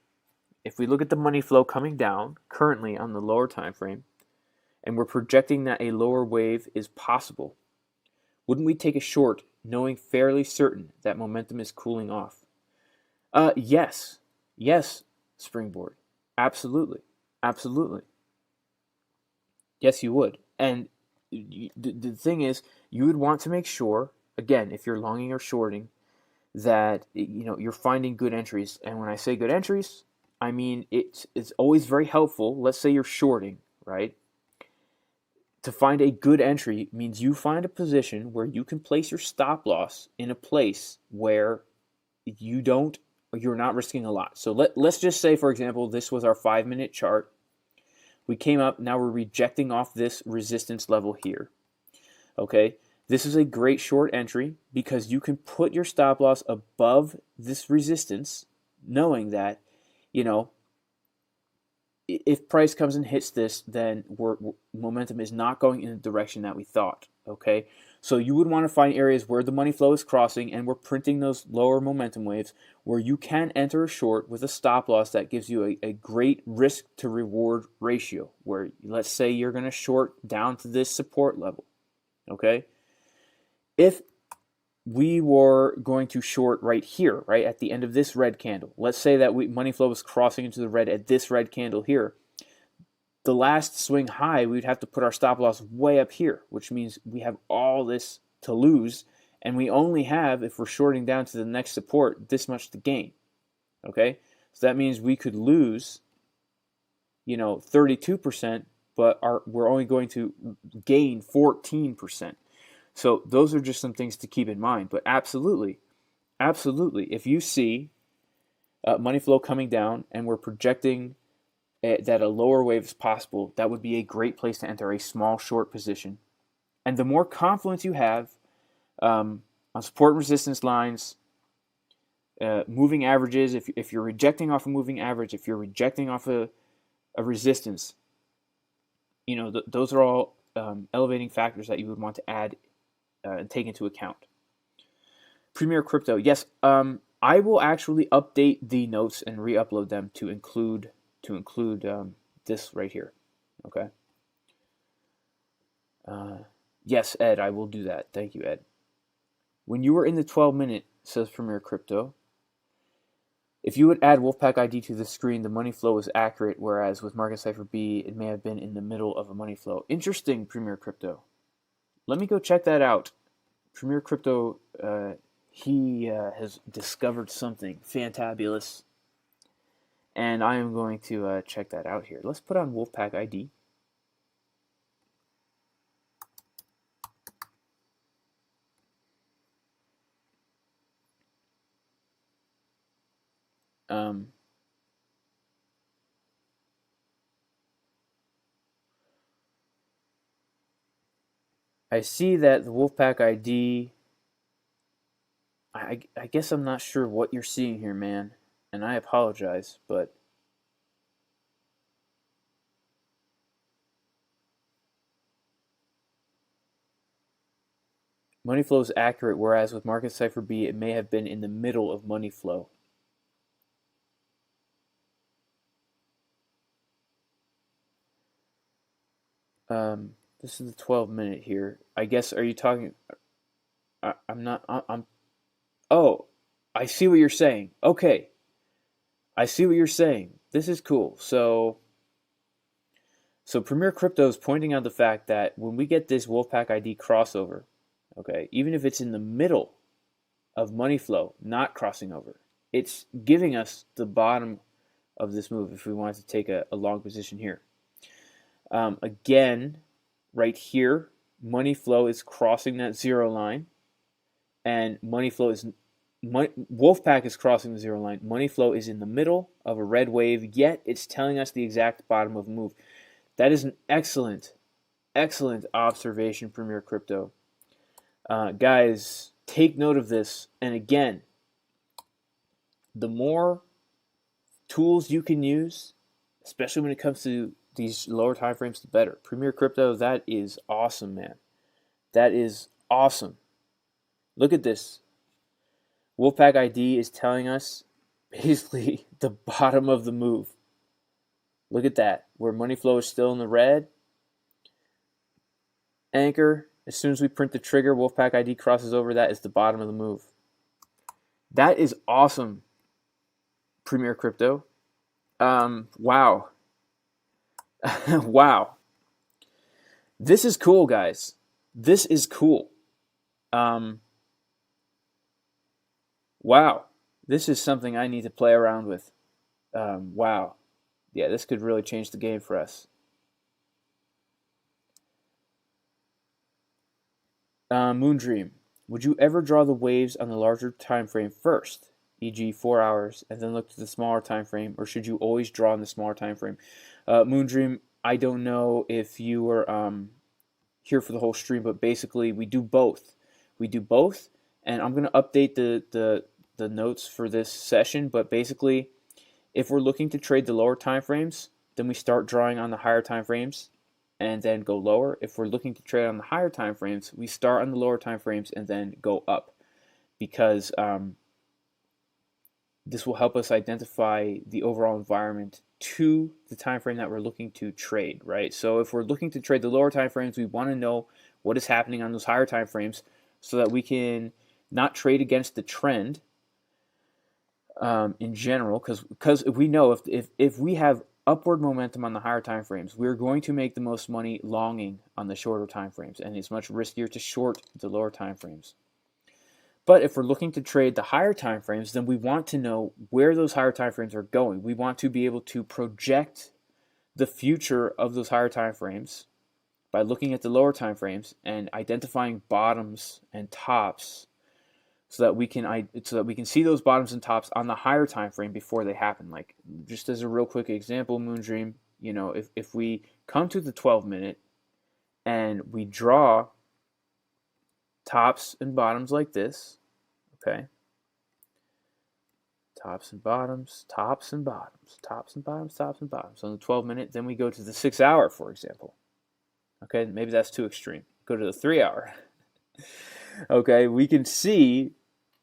If we look at the money flow coming down currently on the lower time frame, and we're projecting that a lower wave is possible, wouldn't we take a short knowing fairly certain that momentum is cooling off? Yes, Springboard. Absolutely. Yes, you would. And the thing is, you would want to make sure, again, if you're longing or shorting, that you're finding good entries. And when I say good entries, I mean it's always very helpful. Let's say you're shorting, right? To find a good entry means you find a position where you can place your stop loss in a place where you're not risking a lot. So let's just say, for example, this was our 5-minute chart. We came up, now we're rejecting off this resistance level here. Okay, this is a great short entry because you can put your stop loss above this resistance, knowing that, if price comes and hits this, then momentum is not going in the direction that we thought. Okay, so you would want to find areas where the money flow is crossing and we're printing those lower momentum waves where you can enter a short with a stop loss that gives you a great risk to reward ratio, where let's say you're going to short down to this support level. Okay, if we were going to short right here, right at the end of this red candle, let's say that money flow was crossing into the red at this red candle here, the last swing high, we'd have to put our stop loss way up here, which means we have all this to lose, and we only have, if we're shorting down to the next support, this much to gain. Okay, so that means we could lose 32%, but we're only going to gain 14%. So those are just some things to keep in mind. But absolutely, if you see money flow coming down and we're projecting that a lower wave is possible, that would be a great place to enter a small short position. And the more confidence you have on support and resistance lines, moving averages, if you're rejecting off a moving average, if you're rejecting off a resistance, those are all elevating factors that you would want to add and take into account. Premier Crypto, yes, I will actually update the notes and re-upload them to include this right here. Okay. Yes, Ed, I will do that. Thank you, Ed. When you were in the 12-minute, says Premier Crypto, if you would add Wolfpack ID to the screen, the money flow is accurate, whereas with Market Cipher B, it may have been in the middle of a money flow. Interesting, Premier Crypto. Let me go check that out. Premier Crypto, he has discovered something fantabulous, and I am going to check that out here. Let's put on Wolfpack ID. Um, I see that the Wolfpack ID. I guess I'm not sure what you're seeing here, man, and I apologize, but money flow is accurate, whereas with Market Cipher B, it may have been in the middle of money flow. This is the 12-minute here. I guess, are you talking? I'm not. I'm. Oh, I see what you're saying. Okay, I see what you're saying. This is cool. So Premier Crypto is pointing out the fact that when we get this Wolfpack ID crossover, okay, even if it's in the middle of money flow, not crossing over, it's giving us the bottom of this move if we wanted to take a long position here. Again, right here, money flow is crossing that zero line, and money flow is Wolfpack is crossing the zero line. Money flow is in the middle of a red wave, yet it's telling us the exact bottom of the move. That is an excellent, excellent observation from your crypto. Guys, take note of this. And again, the more tools you can use, especially when it comes to these lower time frames, the better. Premier Crypto, that is awesome, man. That is awesome. Look at this. Wolfpack ID is telling us basically the bottom of the move. Look at that. Where money flow is still in the red. Anchor, as soon as we print the trigger, Wolfpack ID crosses over. That is the bottom of the move. That is awesome, Premier Crypto. Wow. Wow. This is cool, guys. This is cool. Wow. This is something I need to play around with. Wow. Yeah, this could really change the game for us. Moondream. Would you ever draw the waves on the larger time frame first, e.g., 4 hours, and then look to the smaller time frame, or should you always draw in the smaller time frame? Moondream, I don't know if you were here for the whole stream, but basically we do both. We do both, and I'm going to update the notes for this session, but basically, if we're looking to trade the lower time frames, then we start drawing on the higher time frames and then go lower. If we're looking to trade on the higher time frames, we start on the lower time frames and then go up, because this will help us identify the overall environment to the time frame that we're looking to trade, right? So if we're looking to trade the lower time frames, we want to know what is happening on those higher time frames so that we can not trade against the trend in general, because we know if we have upward momentum on the higher time frames, we're going to make the most money longing on the shorter time frames, and it's much riskier to short the lower time frames. But if we're looking to trade the higher time frames, then we want to know where those higher time frames are going. We want to be able to project the future of those higher time frames by looking at the lower time frames and identifying bottoms and tops, so that we can see those bottoms and tops on the higher time frame before they happen. Like, just as a real quick example, Moondream, if we come to the 12-minute and we draw tops and bottoms like this, okay, tops and bottoms, tops and bottoms, tops and bottoms, tops and bottoms on the 12-minute, then we go to the 6-hour, for example. Okay, maybe that's too extreme. Go to the 3-hour. Okay, we can see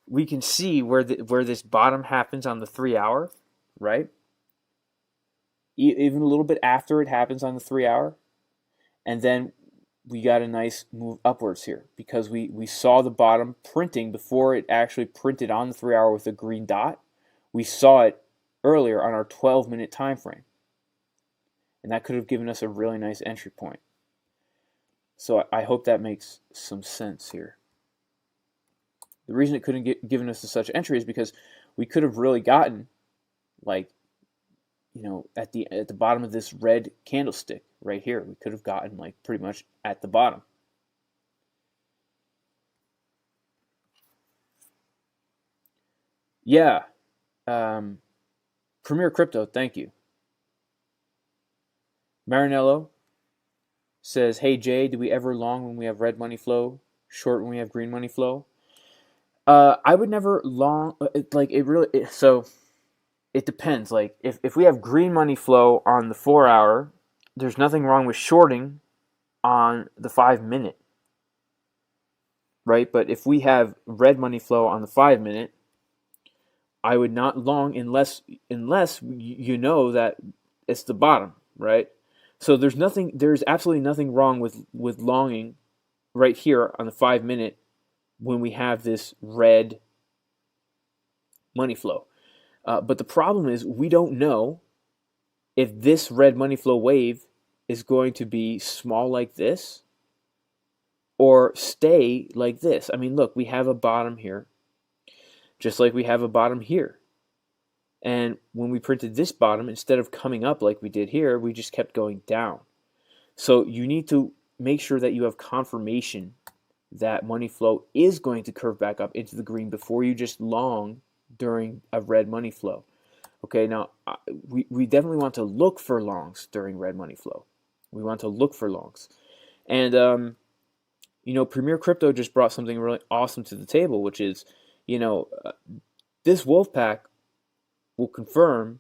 where this bottom happens on the 3-hour, right? Even a little bit after it happens on the 3-hour, and then we got a nice move upwards here because we saw the bottom printing before it actually printed on the 3-hour with a green dot. We saw it earlier on our 12-minute time frame, and that could have given us a really nice entry point. So I hope that makes some sense here. The reason it couldn't get given us such entry is because we could have really gotten, like, at the bottom of this red candlestick right here. We could have gotten, like, pretty much at the bottom. Yeah. Premier Crypto, thank you. Marinello says, hey Jay, do we ever long when we have red money flow, short when we have green money flow? I would never long, so it depends. Like if we have green money flow on the 4 hour, there's nothing wrong with shorting on the 5 minute, right? But if we have red money flow on the 5 minute, I would not long unless you know that it's the bottom, right? So there's absolutely nothing wrong with longing right here on the 5 minute when we have this red money flow. But the problem is we don't know if this red money flow wave is going to be small like this or stay like this. I mean, look, we have a bottom here, just like we have a bottom here. And when we printed this bottom, instead of coming up like we did here, we just kept going down. So you need to make sure that you have confirmation that money flow is going to curve back up into the green before you just long during a red money flow. Okay, now we definitely want to look for longs during red money flow. We want to look for longs. And, Premier Crypto just brought something really awesome to the table, which is, this wolf pack will confirm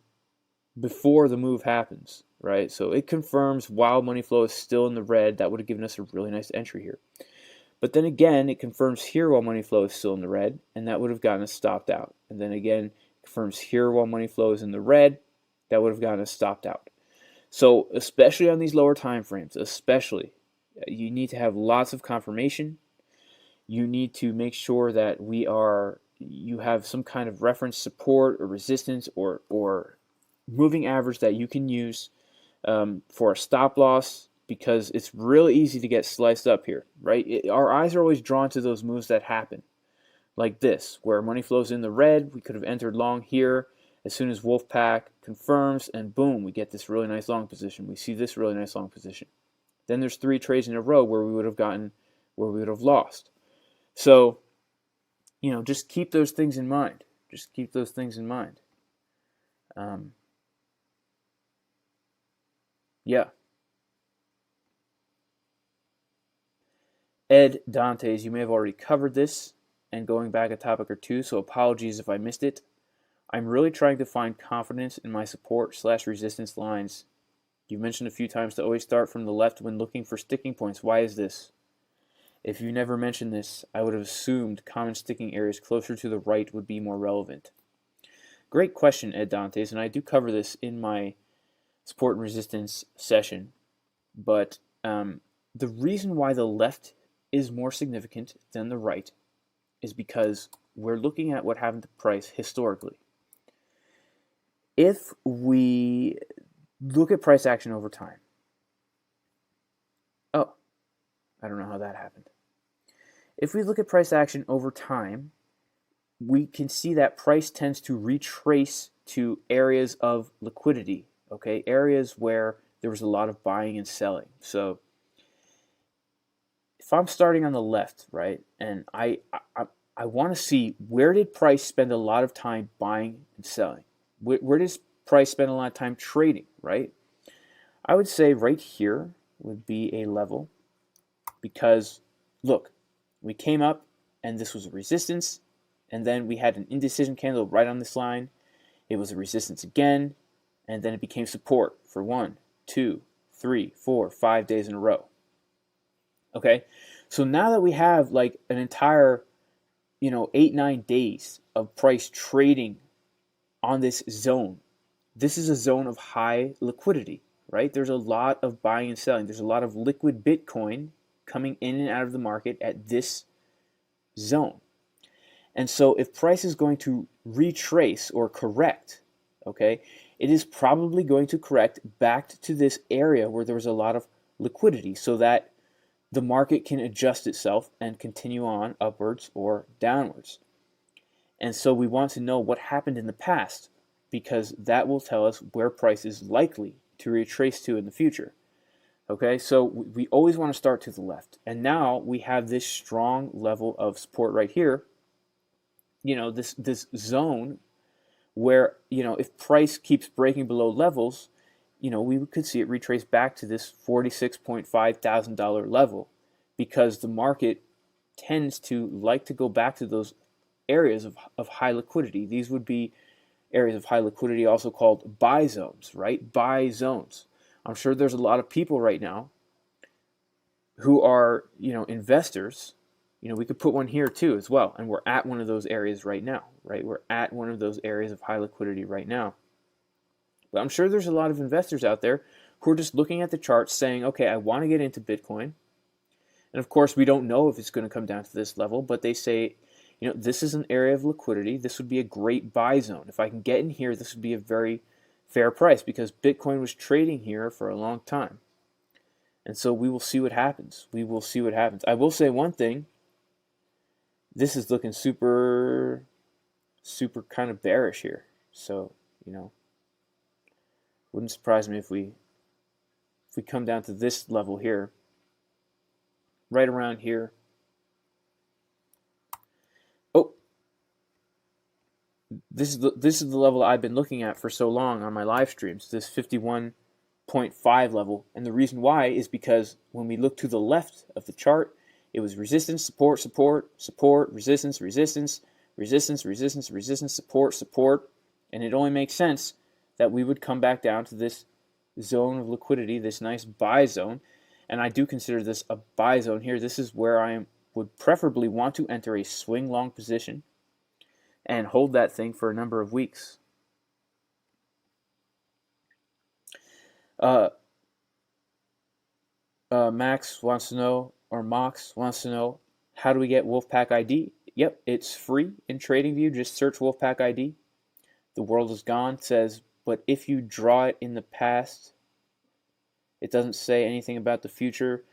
before the move happens, right? So it confirms while money flow is still in the red. That would have given us a really nice entry here. But then again, it confirms here while money flow is still in the red, and that would have gotten us stopped out. And then again, confirms here while money flow is in the red, that would have gotten us stopped out. So especially on these lower time frames, you need to have lots of confirmation. You need to make sure that you have some kind of reference support or resistance or moving average that you can use for a stop loss, because it's really easy to get sliced up here, right? Our eyes are always drawn to those moves that happen, like this, where money flows in the red. We could have entered long here as soon as Wolfpack confirms, and boom, we get this really nice long position. We see this really nice long position. Then there's 3 trades in a row where we would have lost. So, just keep those things in mind. Yeah. Ed Dantes, you may have already covered this and going back a topic or two, so apologies if I missed it. I'm really trying to find confidence in my support/resistance lines. You've mentioned a few times to always start from the left when looking for sticking points. Why is this? If you never mentioned this, I would have assumed common sticking areas closer to the right would be more relevant. Great question, Ed Dantes, and I do cover this in my support and resistance session. But the reason why the left is more significant than the right is because we're looking at what happened to price historically. If we look at price action over time, I don't know how that happened. If we look at price action over time, we can see that price tends to retrace to areas of liquidity, okay? Areas where there was a lot of buying and selling. So if I'm starting on the left, right, and I want to see, where did price spend a lot of time buying and selling? Where does price spend a lot of time trading, right? I would say right here would be a level, because look, we came up and this was a resistance, and then we had an indecision candle right on this line. It was a resistance again, and then it became support for 1, 2, 3, 4, 5 days in a row. Okay, so now that we have like an entire 8-9 days of price trading on this zone, this is a zone of high liquidity, right? There's a lot of buying and selling. There's a lot of liquid Bitcoin coming in and out of the market at this zone. And so if price is going to retrace or correct, okay, it is probably going to correct back to this area where there was a lot of liquidity, so that the market can adjust itself and continue on upwards or downwards. And so we want to know what happened in the past, because that will tell us where price is likely to retrace to in the future. Okay, so we always want to start to the left. And now we have this strong level of support right here. This zone where, if price keeps breaking below levels, we could see it retrace back to this $46,500 level, because the market tends to like to go back to those areas of high liquidity. These would be areas of high liquidity, also called buy zones, right? Buy zones. I'm sure there's a lot of people right now who are, investors. We could put one here too as well, and we're at one of those areas right now, right? We're at one of those areas of high liquidity right now. But I'm sure there's a lot of investors out there who are just looking at the charts saying, okay, I want to get into Bitcoin. And of course, we don't know if it's going to come down to this level, but they say, this is an area of liquidity. This would be a great buy zone. If I can get in here, this would be a very fair price, because Bitcoin was trading here for a long time. And so we will see what happens. We will see what happens. I will say one thing. This is looking super, super kind of bearish here. So, wouldn't surprise me if we come down to this level here, right around here. Oh, this is the level I've been looking at for so long on my live streams, this 51.5 level. And the reason why is because when we look to the left of the chart, it was resistance, support, support, support, resistance, resistance, resistance, resistance, resistance, support, support. And it only makes sense that we would come back down to this zone of liquidity, this nice buy zone. And I do consider this a buy zone here. This is where I would preferably want to enter a swing long position and hold that thing for a number of weeks. Max wants to know, or Mox wants to know, how do we get Wolfpack ID? Yep, it's free in TradingView. Just search Wolfpack ID. The World Is Gone says, but if you draw it in the past, it doesn't say anything about the future.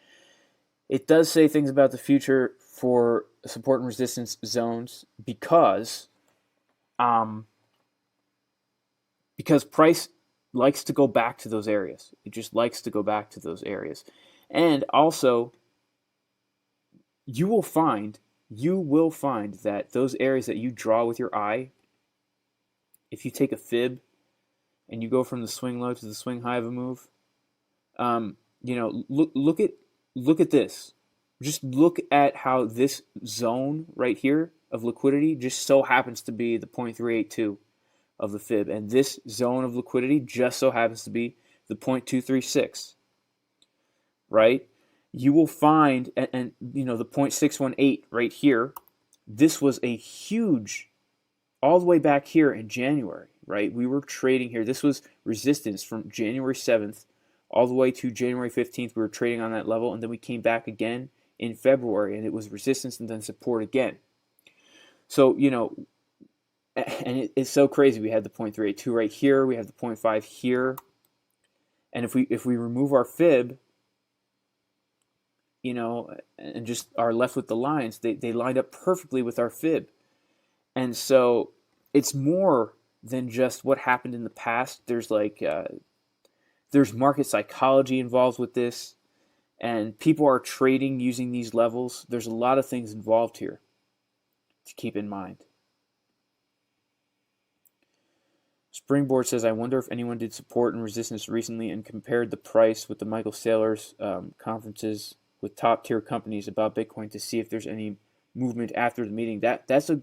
It does say things about the future for support and resistance zones, because price likes to go back to those areas. It just likes to go back to those areas. And also, you will find that those areas that you draw with your eye, if you take a fib and you go from the swing low to the swing high of a move, look at this. Just look at how this zone right here of liquidity just so happens to be the 0.382 of the fib, and this zone of liquidity just so happens to be the 0.236. Right? You will find, and the 0.618 right here, this was a huge, all the way back here in January, right? We were trading here. This was resistance from January 7th all the way to January 15th. We were trading on that level, and then we came back again in February, and it was resistance and then support again. So, and it's so crazy. We had the 0.382 right here. We have the 0.5 here. And if we remove our fib, and just are left with the lines, they lined up perfectly with our fib. And so it's more than just what happened in the past. There's there's market psychology involved with this, and people are trading using these levels. There's a lot of things involved here to keep in mind. Springboard says, I wonder if anyone did support and resistance recently and compared the price with the Michael Saylor's conferences with top tier companies about Bitcoin to see if there's any movement after the meeting. That's a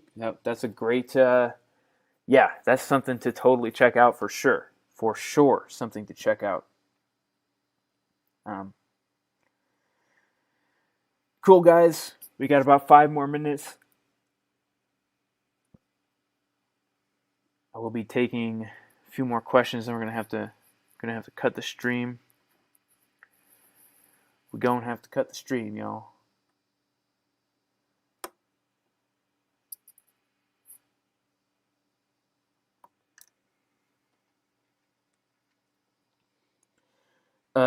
great that's something to totally check out for sure. For sure, something to check out. Cool, guys. We got about 5 more minutes. I will be taking a few more questions, and we're gonna have to cut the stream. We're gonna have to cut the stream, y'all.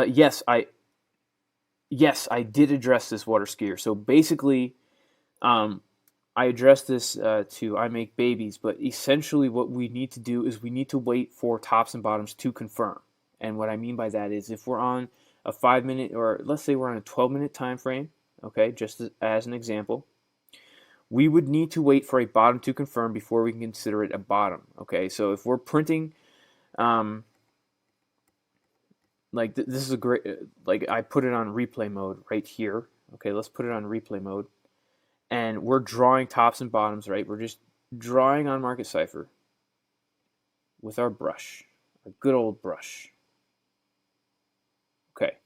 Yes, I did address this, water skier. So basically, I addressed this to I Make Babies, but essentially what we need to do is we need to wait for tops and bottoms to confirm. And what I mean by that is if we're on a 5-minute, or let's say we're on a 12-minute time frame, okay, just as an example, we would need to wait for a bottom to confirm before we can consider it a bottom. Okay, so if we're printing, this is a great, like I put it on replay mode right here. Okay, let's put it on replay mode. And we're drawing tops and bottoms, right? We're just drawing on Market Cipher with our brush, our good old brush. Okay.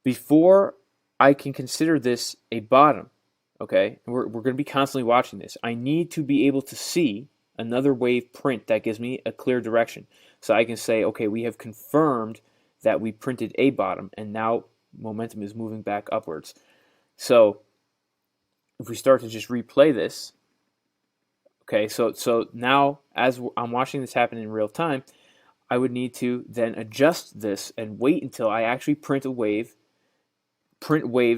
Before I can consider this a bottom, okay, we're going to be constantly watching this. I need to be able to see another wave print that gives me a clear direction. So I can say, okay, we have confirmed that we printed a bottom, and now momentum is moving back upwards. So if we start to just replay this, okay, so now as I'm watching this happen in real time, I would need to then adjust this and wait until I actually print waves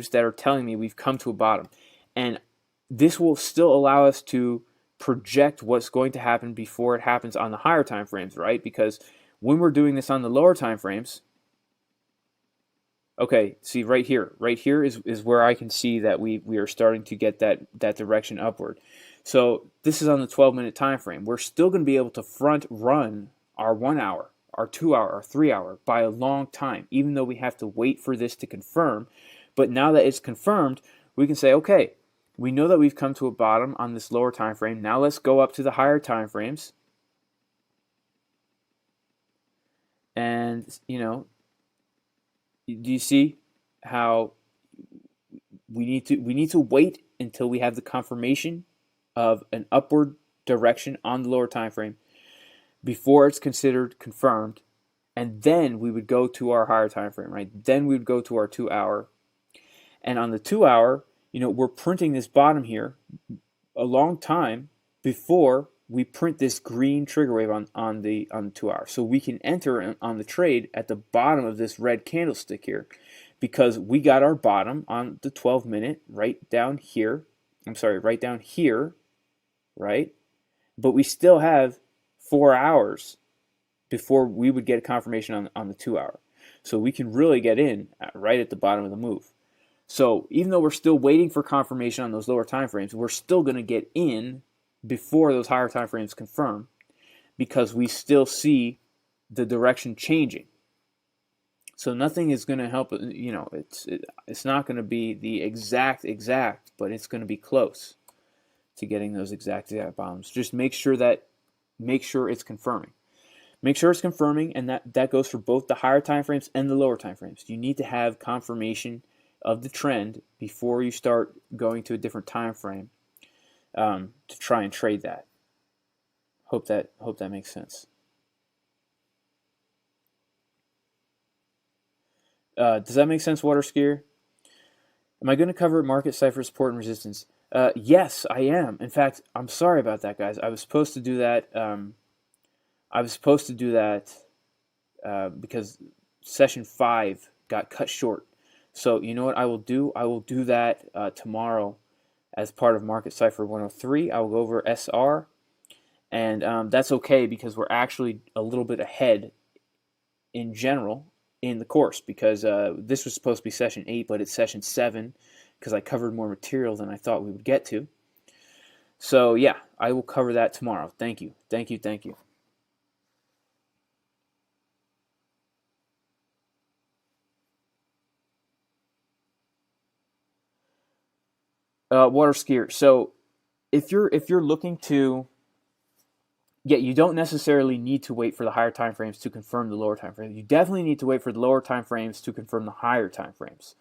that are telling me we've come to a bottom. And this will still allow us to project what's going to happen before it happens on the higher time frames, right? Because when we're doing this on the lower time frames, okay, see right here is where I can see that we are starting to get that direction upward. So this is on the 12-minute time frame. We're still going to be able to front run our 1 hour, our 2 hour, our 3 hour by a long time, even though we have to wait for this to confirm. But now that it's confirmed, we can say, okay, we know that we've come to a bottom on this lower time frame. Now let's go up to the higher time frames. And, do you see how we need to wait until we have the confirmation of an upward direction on the lower time frame before it's considered confirmed, and then we would go to our higher time frame, right? Then we would go to our 2 hour. And on the 2 hour, we're printing this bottom here a long time before we print this green trigger wave on the 2 hour. So we can enter on the trade at the bottom of this red candlestick here because we got our bottom on the 12-minute right down here. Right down here, right? But we still have 4 hours before we would get a confirmation on the 2 hour. So we can really get in right at the bottom of the move. So even though we're still waiting for confirmation on those lower time frames, we're still going to get in before those higher time frames confirm because we still see the direction changing. So nothing is going to help, it's not going to be the exact, but it's going to be close to getting those exact bottoms. Just make sure it's confirming. Make sure it's confirming, and that goes for both the higher time frames and the lower time frames. You need to have confirmation of the trend before you start going to a different time frame to try and trade that. Hope that makes sense. Does that make sense, Water Skier? Am I going to cover Market Cipher support and resistance? Yes, I am. In fact, I'm sorry about that, guys. I was supposed to do that. Because session 5 got cut short. So you know what I will do? I will do that tomorrow as part of Market Cipher 103. I will go over SR, and that's okay because we're actually a little bit ahead in general in the course because this was supposed to be session 8, but it's session 7 because I covered more material than I thought we would get to. So yeah, I will cover that tomorrow. Thank you. Water Skier. So if you're looking to, you don't necessarily need to wait for the higher time frames to confirm the lower time frames. You definitely need to wait for the lower time frames to confirm the higher time frames.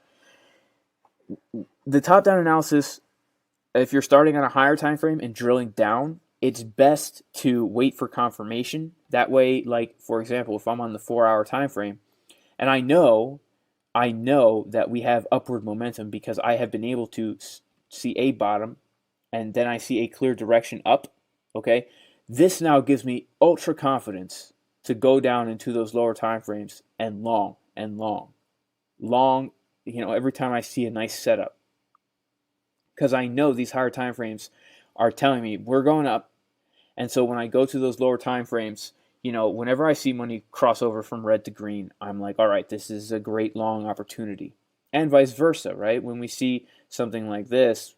The top-down analysis, if you're starting on a higher time frame and drilling down, it's best to wait for confirmation. That way, like for example, if I'm on the 4-hour time frame and I know that we have upward momentum because I have been able to see a bottom and then I see a clear direction up, okay? This now gives me ultra confidence to go down into those lower time frames and long, every time I see a nice setup. Because I know these higher time frames are telling me we're going up. And so when I go to those lower time frames, whenever I see money cross over from red to green, I'm like, all right, this is a great long opportunity. And vice versa, right? When we see something like this,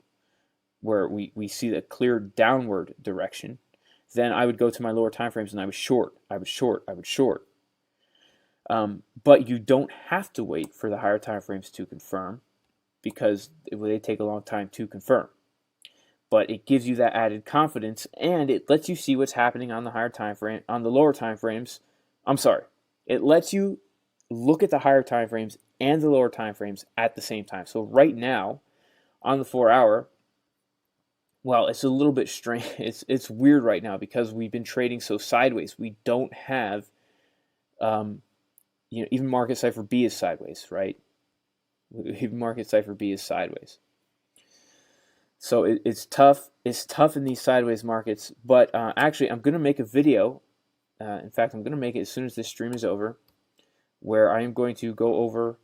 where we see a clear downward direction, then I would go to my lower time frames and I would short, I would short, I would short. But you don't have to wait for the higher time frames to confirm, because they take a long time to confirm. But it gives you that added confidence, and it lets you see what's happening on the higher time frame, on the lower time frames. It lets you look at the higher time frames and the lower time frames at the same time. So right now, on the 4-hour, well, it's a little bit strange. It's weird right now because we've been trading so sideways. We don't have, even Market Cipher B is sideways, right? Even Market Cipher B is sideways. So it's tough. It's tough in these sideways markets. But actually, I'm going to make a video. In fact, I'm going to make it as soon as this stream is over, where I am going to go over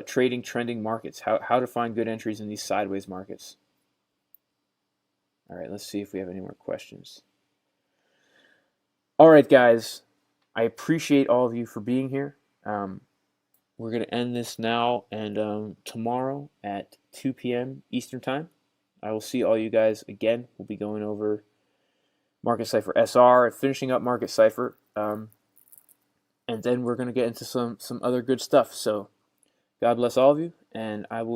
trading trending markets, how to find good entries in these sideways markets. All right, let's see if we have any more questions. All right, guys, I appreciate all of you for being here. We're going to end this now, and tomorrow at 2 p.m. Eastern Time, I will see all you guys again. We'll be going over Market Cipher SR, finishing up Market Cipher, and then we're going to get into some other good stuff. So God bless all of you, and I will